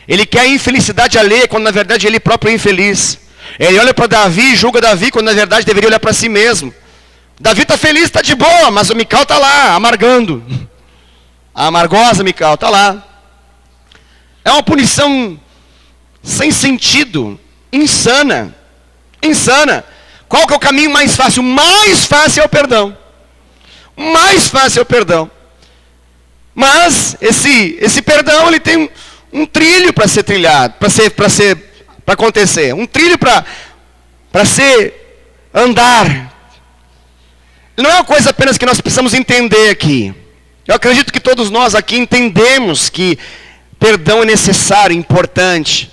Ele quer a infelicidade alheia, quando na verdade ele próprio é infeliz. Ele olha para Davi e julga Davi, quando na verdade deveria olhar para si mesmo. Davi está feliz, está de boa, mas o Mical está lá, amargando. A amargosa Mical está lá. É uma punição sem sentido, insana. Insana. Qual que é o caminho mais fácil? O mais fácil é o perdão. O mais fácil é o perdão. Mas esse perdão, ele tem um trilho para ser trilhado, para acontecer. Um trilho para andar. Não é uma coisa apenas que nós precisamos entender aqui. Eu acredito que todos nós aqui entendemos que perdão é necessário, importante.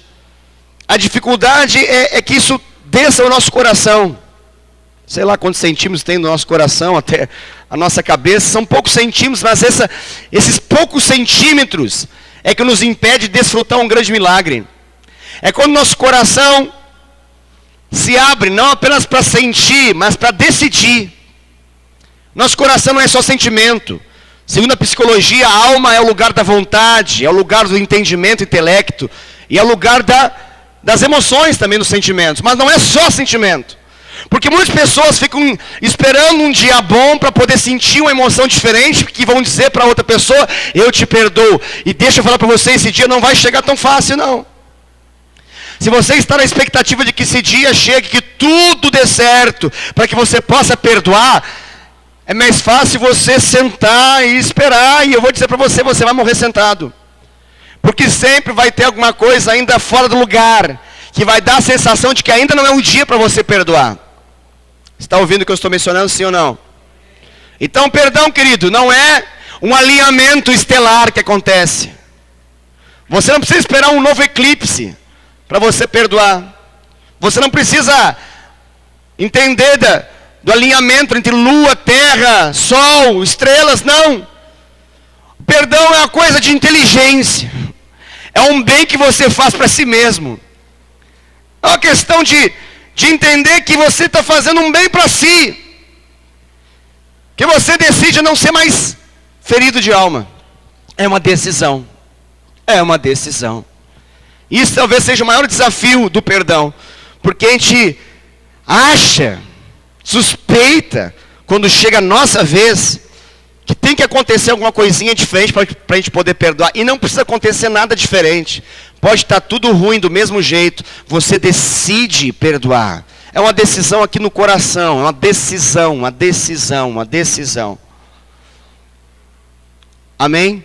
A dificuldade é que isso desça ao nosso coração. Sei lá quantos centímetros tem no nosso coração, até a nossa cabeça. São poucos centímetros, mas esses poucos centímetros é que nos impede de desfrutar um grande milagre. É quando nosso coração se abre, não apenas para sentir, mas para decidir. Nosso coração não é só sentimento. Segundo a psicologia, a alma é o lugar da vontade, é o lugar do entendimento, intelecto, e é o lugar das emoções também, dos sentimentos. Mas não é só sentimento. Porque muitas pessoas ficam esperando um dia bom para poder sentir uma emoção diferente, que vão dizer para outra pessoa, eu te perdoo. E deixa eu falar para você, esse dia não vai chegar tão fácil não. Se você está na expectativa de que esse dia chegue, que tudo dê certo, para que você possa perdoar, é mais fácil você sentar e esperar, e eu vou dizer para você, você vai morrer sentado. Porque sempre vai ter alguma coisa ainda fora do lugar, que vai dar a sensação de que ainda não é o dia para você perdoar. Está ouvindo o que eu estou mencionando, sim ou não? Então, perdão, querido, não é um alinhamento estelar que acontece. Você não precisa esperar um novo eclipse para você perdoar. Você não precisa entender do alinhamento entre lua, terra, sol, estrelas, não. Perdão é uma coisa de inteligência. É um bem que você faz para si mesmo. É uma questão de entender que você está fazendo um bem para si. Que você decide não ser mais ferido de alma. É uma decisão. É uma decisão. Isso talvez seja o maior desafio do perdão. Porque a gente acha, suspeita, quando chega a nossa vez, que tem que acontecer alguma coisinha diferente para a gente poder perdoar. E não precisa acontecer nada diferente. Pode estar tudo ruim do mesmo jeito. Você decide perdoar. É uma decisão aqui no coração. É uma decisão, uma decisão, uma decisão. Amém?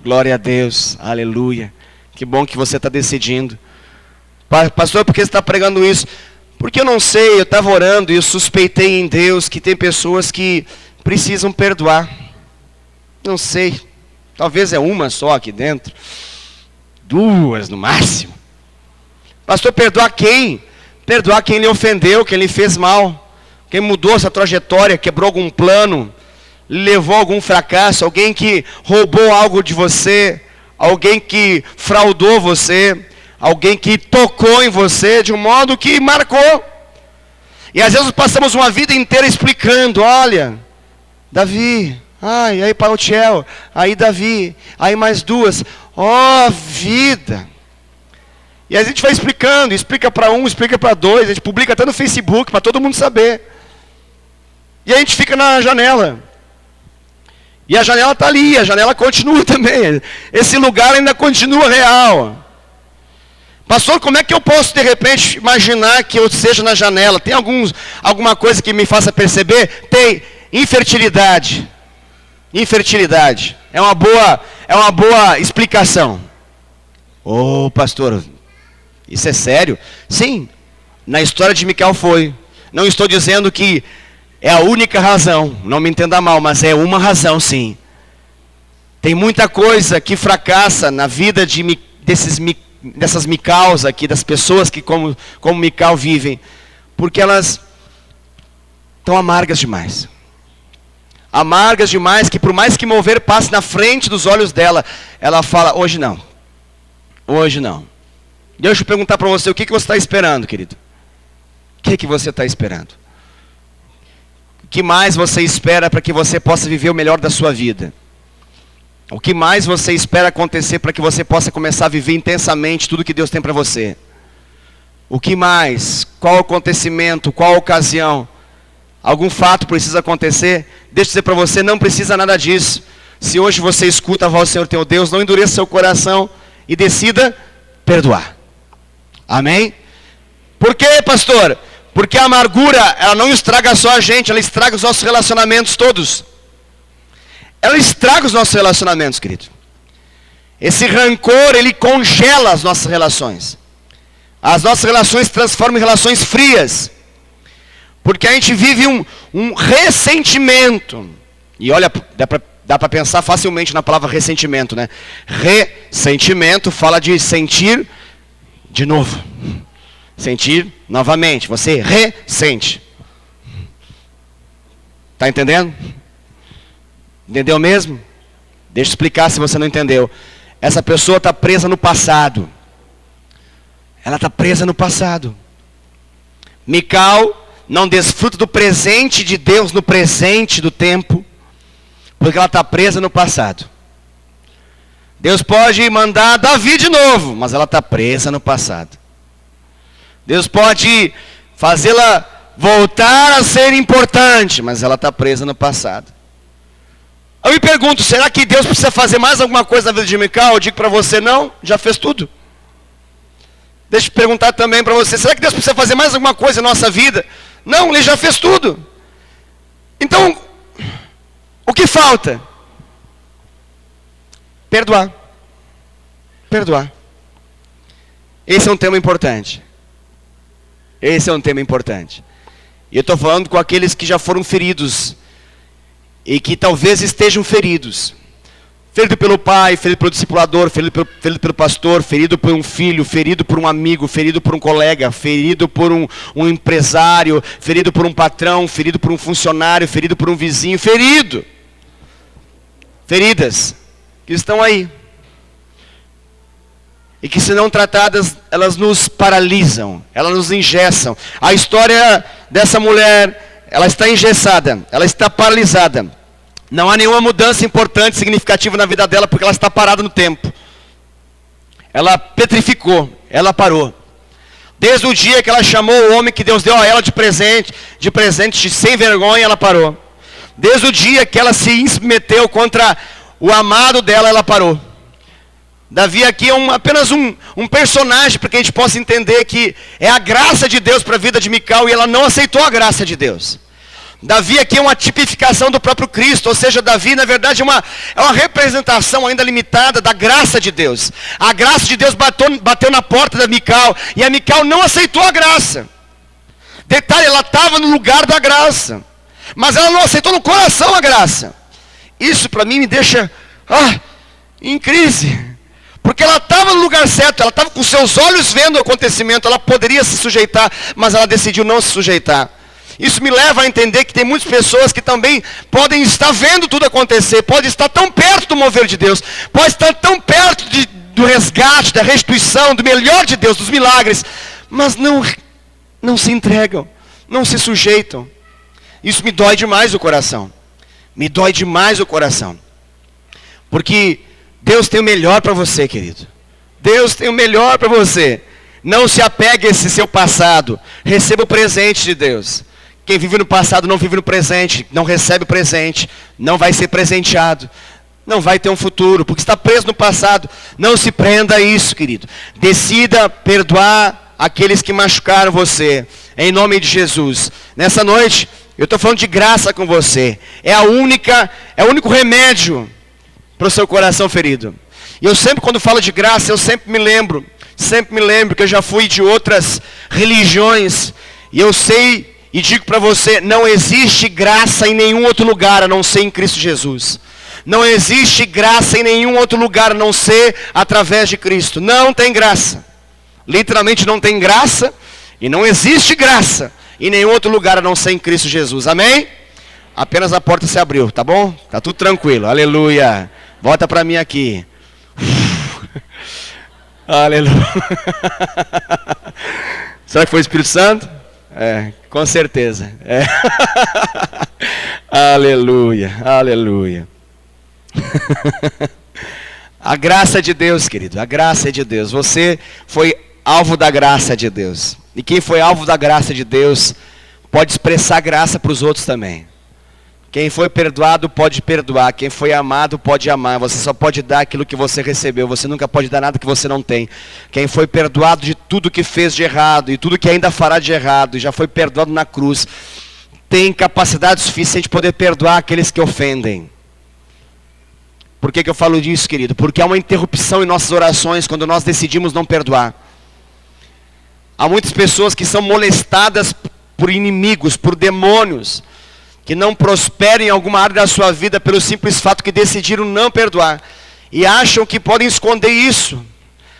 Glória a Deus. Aleluia. Que bom que você está decidindo. Pastor, por que você está pregando isso? Porque eu não sei, eu estava orando e eu suspeitei em Deus que tem pessoas que precisam perdoar. Não sei. Talvez é uma só aqui dentro. 2 no máximo. Pastor, perdoar quem? Perdoar quem lhe ofendeu, quem lhe fez mal. Quem mudou essa trajetória, quebrou algum plano, levou a algum fracasso. Alguém que roubou algo de você. Alguém que fraudou você. Alguém que tocou em você de um modo que marcou. E às vezes passamos uma vida inteira explicando, olha, Davi, Ai, aí Paltiel, aí Davi, aí mais 2. Ó, vida! E a gente vai explicando, explica para 1, explica para 2, a gente publica até no Facebook para todo mundo saber. E a gente fica na janela. E a janela está ali, a janela continua também. Esse lugar ainda continua real. Pastor, como é que eu posso de repente imaginar que eu seja na janela? Tem alguma coisa que me faça perceber? Tem infertilidade. Infertilidade. É uma boa explicação. Ô, pastor, isso é sério? Sim, na história de Mical foi. Não estou dizendo que é a única razão, não me entenda mal, mas é uma razão sim. Tem muita coisa que fracassa na vida dessas Micaus aqui, das pessoas que como Mical vivem, porque elas estão amargas demais. Amargas demais, que por mais que mover passe na frente dos olhos dela, ela fala, hoje não. Hoje não. Deixa eu perguntar para você, o que você está esperando, querido? O que você está esperando? O que mais você espera para que você possa viver o melhor da sua vida? O que mais você espera acontecer para que você possa começar a viver intensamente tudo que Deus tem para você? O que mais? Qual acontecimento? Qual ocasião? Algum fato precisa acontecer? Deixa eu dizer para você, não precisa nada disso. Se hoje você escuta a voz do Senhor teu Deus, não endureça seu coração e decida perdoar. Amém? Por quê, pastor? Porque a amargura, ela não estraga só a gente, ela estraga os nossos relacionamentos todos. Ela estraga os nossos relacionamentos, querido. Esse rancor, ele congela as nossas relações. As nossas relações se transformam em relações frias. Porque a gente vive um ressentimento. E olha, dá para pensar facilmente na palavra ressentimento, né? Ressentimento fala de sentir de novo. Sentir novamente. Você ressente. Está entendendo? Entendeu mesmo? Deixa eu explicar se você não entendeu. Essa pessoa está presa no passado. Ela está presa no passado. Mical não desfruta do presente de Deus no presente do tempo, porque ela está presa no passado. Deus pode mandar Davi de novo, mas ela está presa no passado. Deus pode fazê-la voltar a ser importante, mas ela está presa no passado. Eu me pergunto, será que Deus precisa fazer mais alguma coisa na vida de Mical? Eu digo para você, não, já fez tudo. Deixa eu perguntar também para você, será que Deus precisa fazer mais alguma coisa na nossa vida? Não, Ele já fez tudo. Então, o que falta? Perdoar. Perdoar. Esse é um tema importante. Esse é um tema importante. E eu estou falando com aqueles que já foram feridos. E que talvez estejam feridos. Ferido pelo pai, ferido pelo discipulador, ferido pelo pastor, ferido por um filho, ferido por um amigo, ferido por um colega, ferido por um empresário, ferido por um patrão, ferido por um funcionário, ferido por um vizinho, ferido. Feridas que estão aí. E que se não tratadas, elas nos paralisam, elas nos engessam. A história dessa mulher, ela está engessada, ela está paralisada. Não há nenhuma mudança importante, significativa na vida dela, porque ela está parada no tempo. Ela petrificou, ela parou. Desde o dia que ela chamou o homem que Deus deu a ela de presente sem vergonha, ela parou. Desde o dia que ela se submeteu contra o amado dela, ela parou. Davi aqui é apenas um personagem para que a gente possa entender que é a graça de Deus para a vida de Mical e ela não aceitou a graça de Deus. Davi aqui é uma tipificação do próprio Cristo, ou seja, Davi na verdade é uma representação ainda limitada da graça de Deus. A graça de Deus bateu na porta da Mical e a Mical não aceitou a graça. Detalhe, ela estava no lugar da graça, mas ela não aceitou no coração a graça. Isso para mim me deixa em crise. Porque ela estava no lugar certo, ela estava com seus olhos vendo o acontecimento, ela poderia se sujeitar, mas ela decidiu não se sujeitar. Isso me leva a entender que tem muitas pessoas que também podem estar vendo tudo acontecer, podem estar tão perto do mover de Deus, podem estar tão perto do resgate, da restituição, do melhor de Deus, dos milagres, mas não se entregam, não se sujeitam. Isso me dói demais o coração. Me dói demais o coração. Porque Deus tem o melhor para você, querido. Deus tem o melhor para você. Não se apegue a esse seu passado. Receba o presente de Deus. Quem vive no passado não vive no presente, não recebe o presente, não vai ser presenteado, não vai ter um futuro, porque está preso no passado. Não se prenda a isso, querido. Decida perdoar aqueles que machucaram você, em nome de Jesus. Nessa noite, eu estou falando de graça com você. É o único remédio para o seu coração ferido. E eu sempre, quando falo de graça, eu sempre me lembro que eu já fui de outras religiões, e eu sei e digo para você, não existe graça em nenhum outro lugar a não ser em Cristo Jesus. Não existe graça em nenhum outro lugar a não ser através de Cristo. Não tem graça. Literalmente não tem graça e não existe graça em nenhum outro lugar a não ser em Cristo Jesus. Amém? Apenas a porta se abriu, tá bom? Tá tudo tranquilo. Aleluia. Volta para mim aqui. Aleluia. Será que foi o Espírito Santo? É, com certeza. É. Aleluia, aleluia. A graça de Deus, querido, a graça de Deus. Você foi alvo da graça de Deus. E quem foi alvo da graça de Deus pode expressar graça para os outros também. Quem foi perdoado pode perdoar. Quem foi amado pode amar. Você só pode dar aquilo que você recebeu. Você nunca pode dar nada que você não tem. Quem foi perdoado de tudo que fez de errado e tudo que ainda fará de errado e já foi perdoado na cruz, tem capacidade suficiente de poder perdoar aqueles que ofendem. Por que eu falo disso, querido? Porque há uma interrupção em nossas orações quando nós decidimos não perdoar. Há muitas pessoas que são molestadas por inimigos, por demônios, que não prosperam em alguma área da sua vida pelo simples fato que decidiram não perdoar. E acham que podem esconder isso.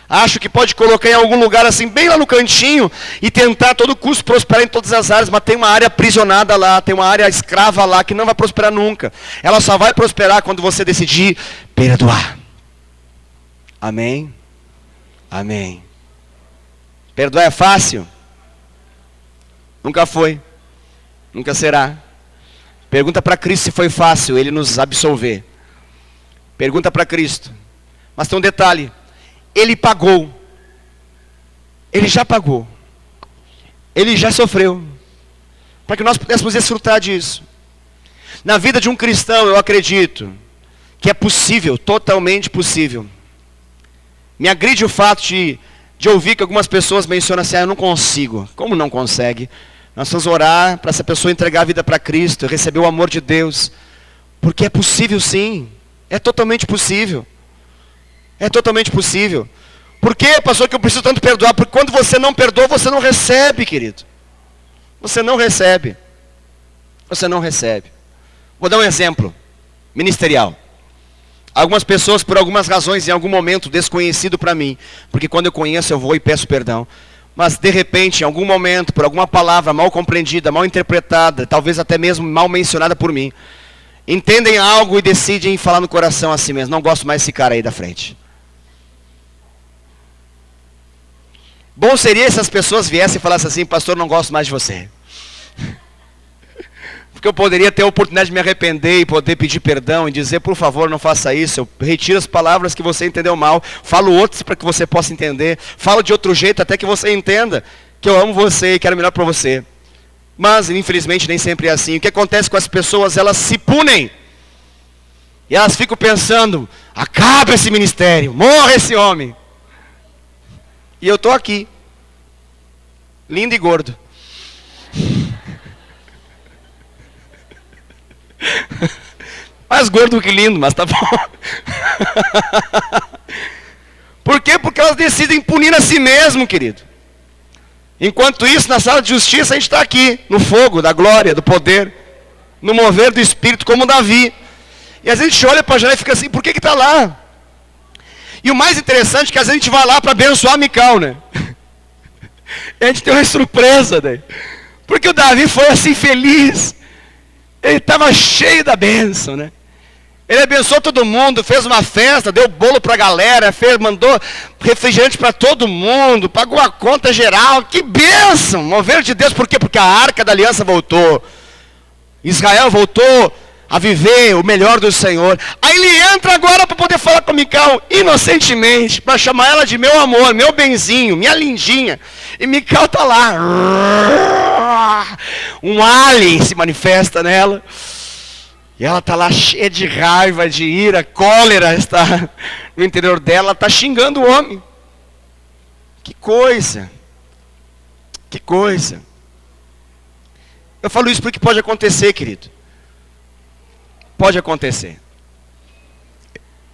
Acham que pode colocar em algum lugar assim, bem lá no cantinho, e tentar a todo custo prosperar em todas as áreas, mas tem uma área aprisionada lá, tem uma área escrava lá, que não vai prosperar nunca. Ela só vai prosperar quando você decidir perdoar. Amém? Amém. Perdoar é fácil? Nunca foi. Nunca será. Pergunta para Cristo se foi fácil ele nos absolver. Pergunta para Cristo. Mas tem um detalhe. Ele pagou. Ele já pagou. Ele já sofreu. Para que nós pudéssemos desfrutar disso. Na vida de um cristão, eu acredito que é possível, totalmente possível. Me agride o fato de ouvir que algumas pessoas mencionam assim, eu não consigo. Como não consegue? Nós vamos orar para essa pessoa entregar a vida para Cristo, receber o amor de Deus. Porque é possível sim. É totalmente possível. É totalmente possível. Por que, pastor, que eu preciso tanto perdoar? Porque quando você não perdoa, você não recebe, querido. Você não recebe. Você não recebe. Vou dar um exemplo ministerial. Algumas pessoas, por algumas razões, em algum momento, desconhecido para mim. Porque quando eu conheço, eu vou e peço perdão. Mas de repente, em algum momento, por alguma palavra mal compreendida, mal interpretada, talvez até mesmo mal mencionada por mim, entendem algo e decidem falar no coração assim mesmo, não gosto mais desse cara aí da frente. Bom seria se as pessoas viessem e falassem assim, pastor, não gosto mais de você. Porque eu poderia ter a oportunidade de me arrepender e poder pedir perdão e dizer, por favor, não faça isso. Eu retiro as palavras que você entendeu mal, falo outras para que você possa entender, falo de outro jeito até que você entenda que eu amo você e quero melhor para você. Mas, infelizmente, nem sempre é assim. O que acontece com as pessoas? Elas se punem. E elas ficam pensando, acaba esse ministério, morra esse homem. E eu estou aqui, lindo e gordo. Mais gordo que lindo, mas tá bom. Por quê? Porque elas decidem punir a si mesmo, querido. Enquanto isso, na sala de justiça, a gente está aqui, no fogo da glória, do poder, no mover do Espírito, como Davi. E às vezes a gente olha para a janela e fica assim, por que está lá? E o mais interessante é que às vezes a gente vai lá para abençoar Mical, né? E a gente tem uma surpresa, né? Porque o Davi foi assim feliz. Ele estava cheio da bênção, né? Ele abençoou todo mundo, fez uma festa, deu bolo para a galera, mandou refrigerante para todo mundo, pagou a conta geral. Que bênção! Mover de Deus, por quê? Porque a arca da aliança voltou. Israel voltou a viver o melhor do Senhor. Aí ele entra agora para poder falar com Mical inocentemente, para chamar ela de meu amor, meu benzinho, minha lindinha. E Mical está lá. Um alien se manifesta nela. E ela está lá cheia de raiva, de ira, cólera está no interior dela, está xingando o homem. Que coisa. Que coisa. Eu falo isso porque pode acontecer, querido. Pode acontecer.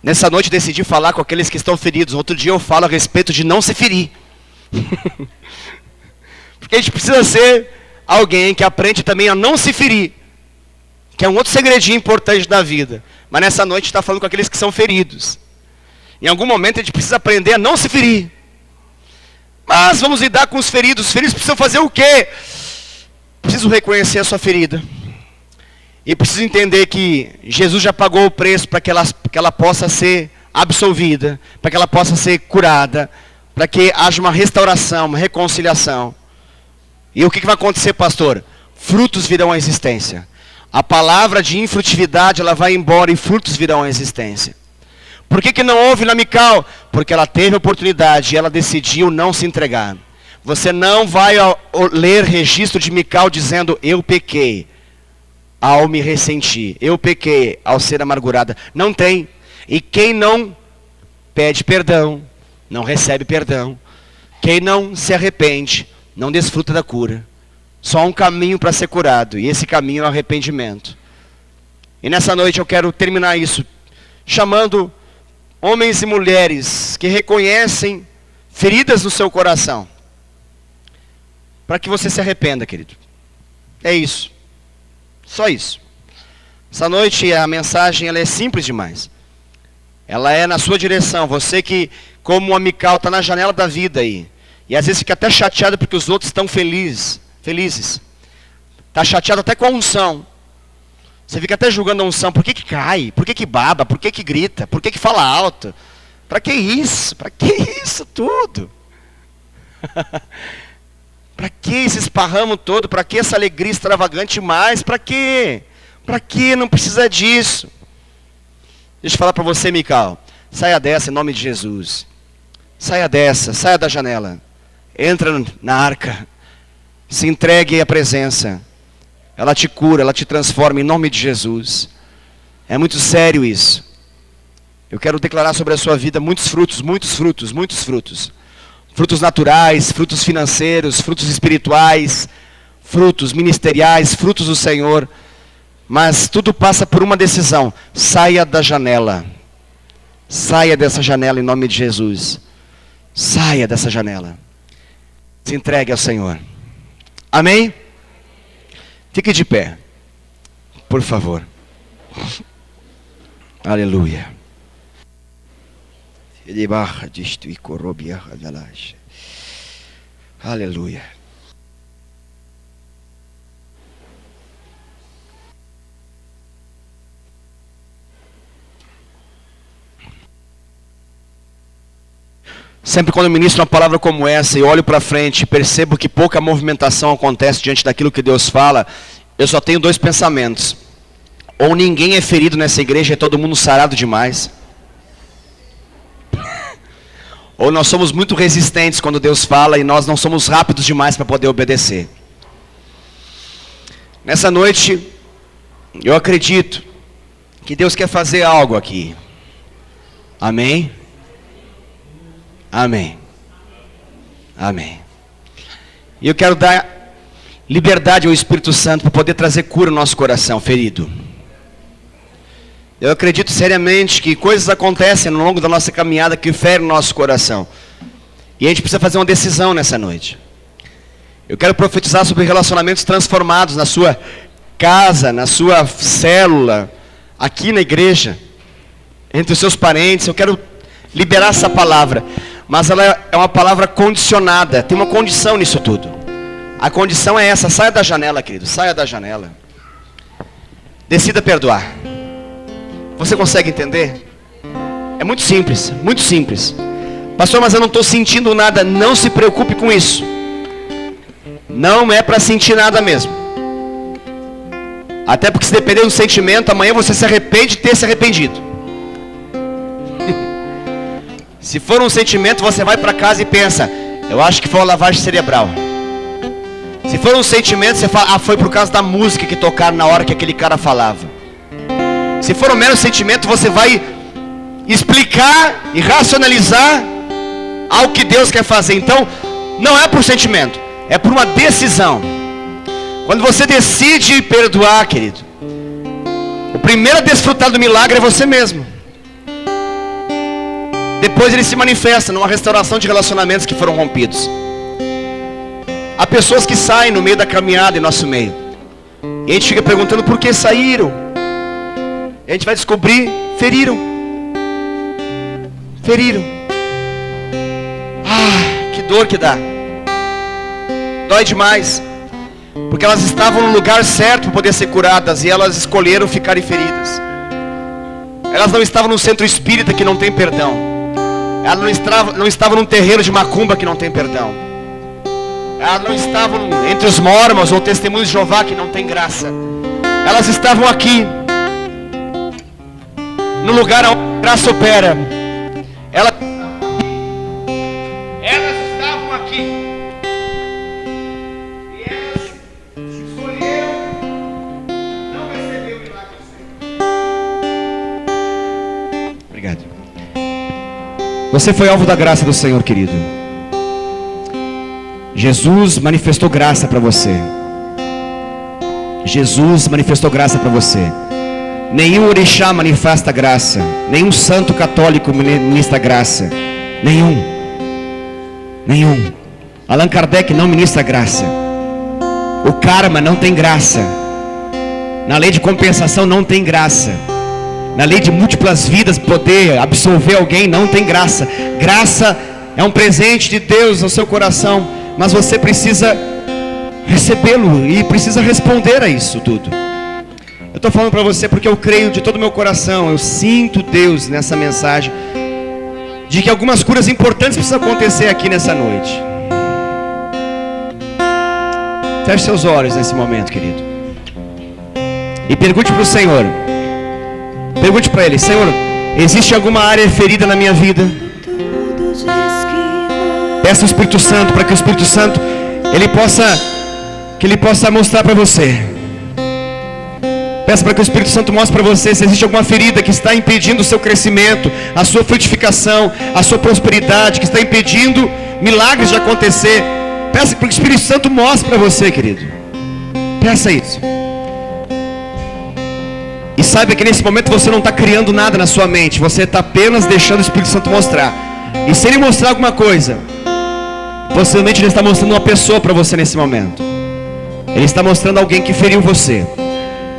Nessa noite decidi falar com aqueles que estão feridos. Outro dia eu falo a respeito de não se ferir. Porque a gente precisa ser alguém que aprende também a não se ferir. Que é um outro segredinho importante da vida. Mas nessa noite está falando com aqueles que são feridos. Em algum momento a gente precisa aprender a não se ferir. Mas vamos lidar com os feridos. Os feridos precisam fazer o quê? Preciso reconhecer a sua ferida. E preciso entender que Jesus já pagou o preço para que ela possa ser absolvida. Para que ela possa ser curada. Para que haja uma restauração, uma reconciliação. E o que vai acontecer, pastor? Frutos virão à existência. A palavra de infrutividade, ela vai embora e frutos virão à existência. Por que não houve na Mical? Porque ela teve a oportunidade e ela decidiu não se entregar. Você não vai ler registro de Mical dizendo, eu pequei ao me ressentir. Eu pequei ao ser amargurada. Não tem. E quem não pede perdão, não recebe perdão. Quem não se arrepende, não desfruta da cura. Só há um caminho para ser curado, e esse caminho é o arrependimento. E nessa noite eu quero terminar isso, chamando homens e mulheres que reconhecem feridas no seu coração, para que você se arrependa, querido. É isso. Só isso. Essa noite a mensagem ela é simples demais. Ela é na sua direção. Você que, como a Mical, está na janela da vida aí. E às vezes fica até chateado porque os outros estão felizes. Está chateado até com a unção. Você fica até julgando a unção. Por que cai? Por que baba? Por que grita? Por que fala alto? Para que isso? Para que isso tudo? Para que esse esparramo todo? Para que essa alegria extravagante mais? Para quê? Para que? Não precisa disso. Deixa eu falar para você, Mical. Saia dessa em nome de Jesus. Saia dessa, saia da janela. Entra na arca. Se entregue à presença. Ela te cura, ela te transforma em nome de Jesus. É muito sério isso. Eu quero declarar sobre a sua vida muitos frutos, muitos frutos, muitos frutos. Frutos naturais, frutos financeiros, frutos espirituais, frutos ministeriais, frutos do Senhor. Mas tudo passa por uma decisão. Saia da janela. Saia dessa janela em nome de Jesus. Saia dessa janela. Se entregue ao Senhor. Amém? Fique de pé, por favor. Aleluia. Aleluia. Sempre quando eu ministro uma palavra como essa e olho para frente, percebo que pouca movimentação acontece diante daquilo que Deus fala, eu só tenho dois pensamentos. Ou ninguém é ferido nessa igreja e é todo mundo sarado demais. Ou nós somos muito resistentes quando Deus fala e nós não somos rápidos demais para poder obedecer. Nessa noite, eu acredito que Deus quer fazer algo aqui. Amém? Amém. Amém. E eu quero dar liberdade ao Espírito Santo para poder trazer cura no nosso coração ferido. Eu acredito seriamente que coisas acontecem no longo da nossa caminhada que ferem o nosso coração. E a gente precisa fazer uma decisão nessa noite. Eu quero profetizar sobre relacionamentos transformados na sua casa, na sua célula, aqui na igreja, entre os seus parentes. Eu quero liberar essa palavra. Mas ela é uma palavra condicionada. Tem uma condição nisso tudo. A condição é essa. Saia da janela, querido. Saia da janela. Decida perdoar. Você consegue entender? É muito simples. Muito simples. Pastor, mas eu não estou sentindo nada. Não se preocupe com isso. Não é para sentir nada mesmo. Até porque se depender do sentimento, amanhã você se arrepende de ter se arrependido. Se for um sentimento, você vai para casa e pensa, eu acho que foi uma lavagem cerebral. Se for um sentimento, você fala, foi por causa da música que tocaram na hora que aquele cara falava. Se for um mero sentimento, você vai explicar e racionalizar algo que Deus quer fazer. Então, não é por sentimento, é por uma decisão. Quando você decide perdoar, querido, o primeiro a desfrutar do milagre é você mesmo. Depois ele se manifesta numa restauração de relacionamentos que foram rompidos. Há pessoas que saem no meio da caminhada em nosso meio, e a gente fica perguntando por que saíram. E a gente vai descobrir, feriram. Que dor que dá. Dói demais. Porque elas estavam no lugar certo para poder ser curadas, e elas escolheram ficarem feridas. Elas não estavam no centro espírita que não tem perdão. Elas não estavam num terreiro de macumba que não tem perdão. Elas não estavam entre os mormons ou testemunhos de Jeová que não tem graça. Elas estavam aqui, no lugar onde a graça opera. Elas estavam aqui. E elas escolheram não receber o milagre do Senhor. Obrigado. Você foi alvo da graça do Senhor, querido. Jesus manifestou graça para você. Jesus manifestou graça para você. Nenhum orixá manifesta graça. Nenhum santo católico ministra graça. Nenhum. Allan Kardec não ministra graça. O karma não tem graça. Na lei de compensação não tem graça. Na lei de múltiplas vidas, poder absolver alguém não tem graça. Graça é um presente de Deus ao seu coração, mas você precisa recebê-lo e precisa responder a isso tudo. Eu estou falando para você porque eu creio de todo o meu coração, eu sinto Deus nessa mensagem, de que algumas curas importantes precisam acontecer aqui nessa noite. Feche seus olhos nesse momento, querido, e pergunte para o Senhor. Pergunte para Ele: Senhor, existe alguma área ferida na minha vida? Peça ao Espírito Santo para que o Espírito Santo ele possa mostrar para você. Peça para que o Espírito Santo mostre para você se existe alguma ferida que está impedindo o seu crescimento, a sua frutificação, a sua prosperidade, que está impedindo milagres de acontecer. Peça para que o Espírito Santo mostre para você, querido. Peça isso. E saiba que nesse momento você não está criando nada na sua mente, você está apenas deixando o Espírito Santo mostrar. E se Ele mostrar alguma coisa, possivelmente Ele está mostrando uma pessoa para você nesse momento. Ele está mostrando alguém que feriu você.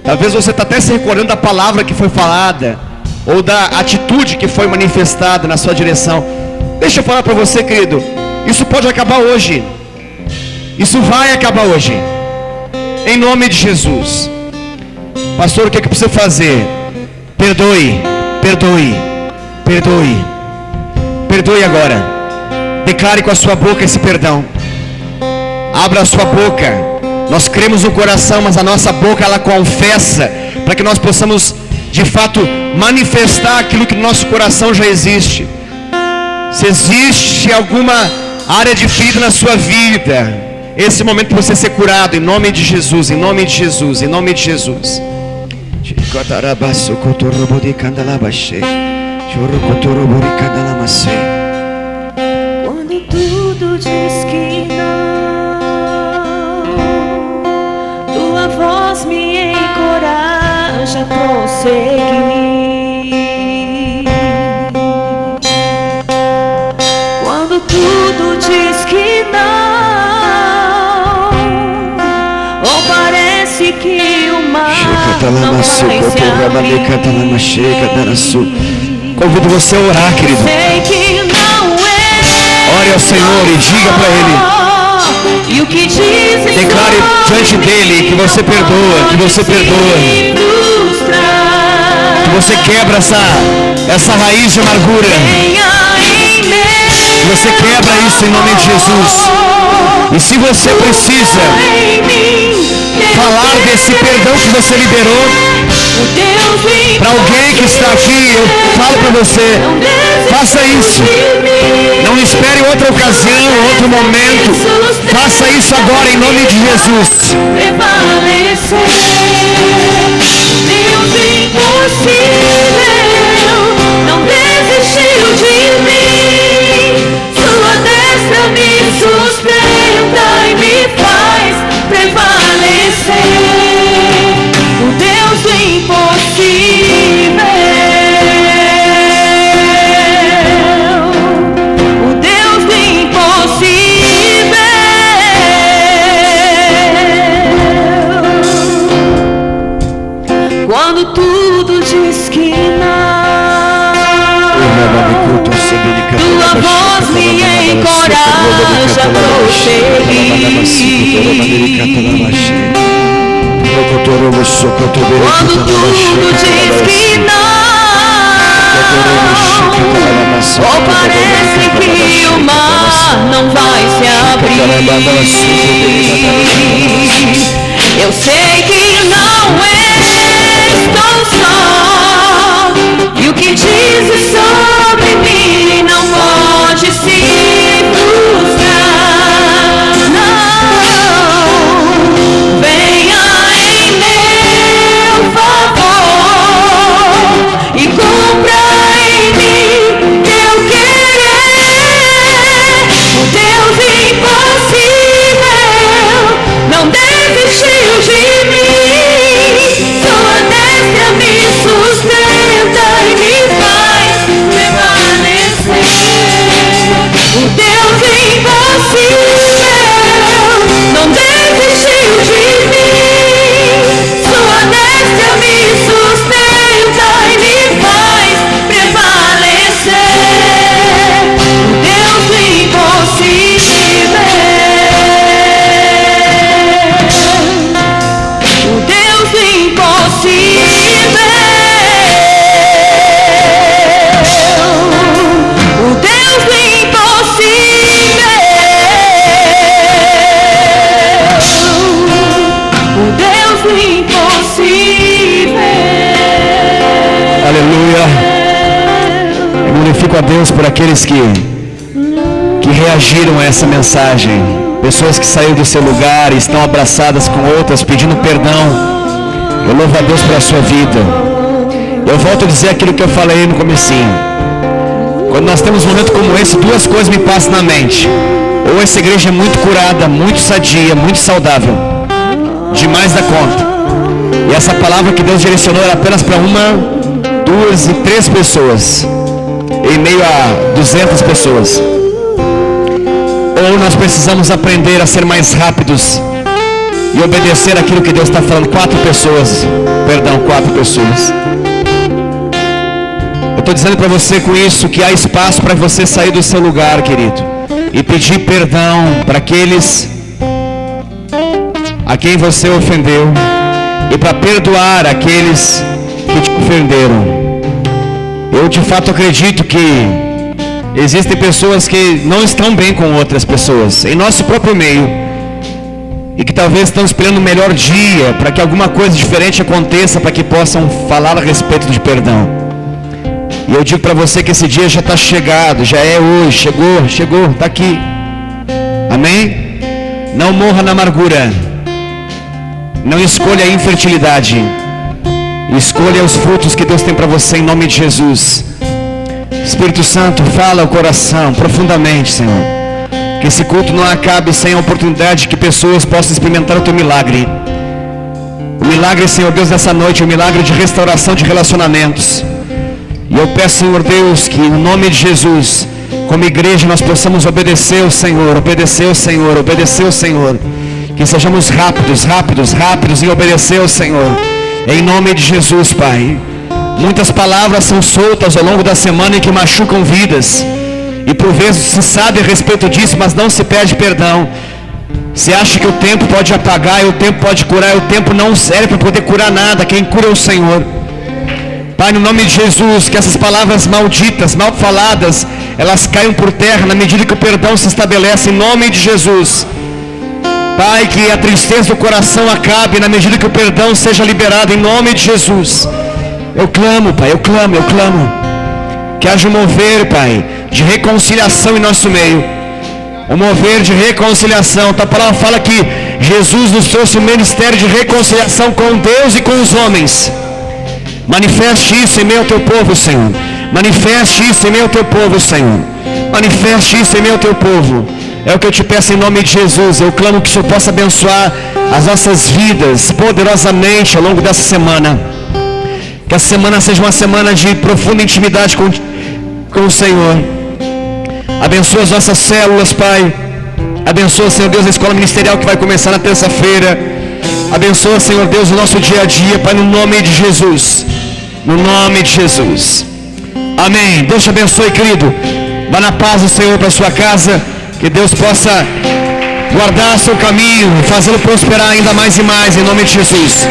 Talvez você está até se recordando da palavra que foi falada, ou da atitude que foi manifestada na sua direção. Deixa eu falar para você, querido, isso pode acabar hoje. Isso vai acabar hoje, em nome de Jesus. Pastor, o que é que precisa fazer? Perdoe agora. Declare com a sua boca esse perdão. Abra a sua boca. Nós cremos no coração, mas a nossa boca ela confessa, para que nós possamos de fato manifestar aquilo que no nosso coração já existe. Se existe alguma área de ferida na sua vida, esse momento para você ser curado, em nome de Jesus, em nome de Jesus, em nome de Jesus. Quando tudo diz que não, tua voz me encoraja a prosseguir. Quando tudo diz que não, ou parece que o mar não vai se abrir. Convido você a orar, querido. Sei que não é. Ore ao Senhor e diga para Ele. E o que dizem Declare diante dele que você perdoa, que você perdoa, que você quebra essa raiz de amargura, que você quebra isso em nome de Jesus. E se você precisa falar desse perdão que você liberou. Para alguém que está aqui, eu falo para você, faça isso. Não espere outra ocasião, outro momento. Faça isso agora em nome de Jesus. Deus impossível não desistiu de mim. Sua destra me sustenta e me faz prevalecer. O Deus do impossível. O Deus do impossível. Quando tudo diz que não, tua voz me encoraja a prosseguir. Quando tudo diz que não, ou parece que o mar não vai se abrir, eu sei que não estou só, e o que dizes sobre mim não pode se frustrar. Não, venha em meu favor e cumpra em mim teu querer. O Deus impossível não desistiu de mim. Sua destra me sustenta e me faz permanecer. O Deus impossível não desistiu de mim. Sua destra me sustenta e me faz prevalecer. O Deus impossível. O Deus impossível. O Deus impossível. O Deus impossível. Aleluia. Eu glorifico a Deus por aqueles que reagiram a essa mensagem. Pessoas que saíram do seu lugar e estão abraçadas com outras, pedindo perdão. Eu louvo a Deus pela sua vida. Eu volto a dizer aquilo que eu falei no comecinho. Quando nós temos um momento como esse, duas coisas me passam na mente. Ou essa igreja é muito curada, muito sadia, muito saudável, demais da conta. E essa palavra que Deus direcionou era apenas para uma, duas e três pessoas, em meio a 200 pessoas. Ou nós precisamos aprender a ser mais rápidos e obedecer aquilo que Deus está falando. 4 pessoas. Eu estou dizendo para você com isso que há espaço para você sair do seu lugar, querido, e pedir perdão para aqueles a quem você ofendeu, e para perdoar aqueles que te ofenderam. Eu de fato acredito que existem pessoas que não estão bem com outras pessoas em nosso próprio meio, e que talvez estão esperando o melhor dia para que alguma coisa diferente aconteça, para que possam falar a respeito de perdão. E eu digo para você que esse dia já está chegado, já é hoje, chegou, está aqui. Amém? Não morra na amargura. Não escolha a infertilidade. Escolha os frutos que Deus tem para você em nome de Jesus. Espírito Santo, fala ao coração profundamente, Senhor. Que esse culto não acabe sem a oportunidade que pessoas possam experimentar o teu milagre. O milagre, Senhor Deus, dessa noite, o milagre de restauração de relacionamentos. E eu peço, Senhor Deus, que no nome de Jesus, como igreja, nós possamos obedecer ao Senhor, obedecer ao Senhor, obedecer ao Senhor. Que sejamos rápidos em obedecer ao Senhor. Em nome de Jesus, Pai. Muitas palavras são soltas ao longo da semana e que machucam vidas. E por vezes se sabe a respeito disso, mas não se pede perdão. Se acha que o tempo pode apagar, e o tempo pode curar, e o tempo não serve para poder curar nada. Quem cura é o Senhor. Pai, no nome de Jesus, que essas palavras malditas, mal faladas, elas caiam por terra na medida que o perdão se estabelece em nome de Jesus. Pai, que a tristeza do coração acabe na medida que o perdão seja liberado em nome de Jesus. Eu clamo, Pai, eu clamo. Que haja um mover, Pai, de reconciliação em nosso meio. Um mover de reconciliação. A palavra fala que Jesus nos trouxe um ministério de reconciliação com Deus e com os homens. Manifeste isso em meio ao teu povo, Senhor. Manifeste isso em meio ao teu povo, Senhor. Manifeste isso em meio ao teu povo. É o que eu te peço em nome de Jesus. Eu clamo que o Senhor possa abençoar as nossas vidas poderosamente ao longo dessa semana. Que a semana seja uma semana de profunda intimidade com o Senhor. Abençoa as nossas células, Pai. Abençoa, Senhor Deus, a escola ministerial que vai começar na terça-feira. Abençoa, Senhor Deus, o nosso dia a dia, Pai, no nome de Jesus. No nome de Jesus. Amém. Deus te abençoe, querido. Vá na paz do Senhor para a sua casa. Que Deus possa guardar seu caminho e fazê-lo prosperar ainda mais e mais, em nome de Jesus.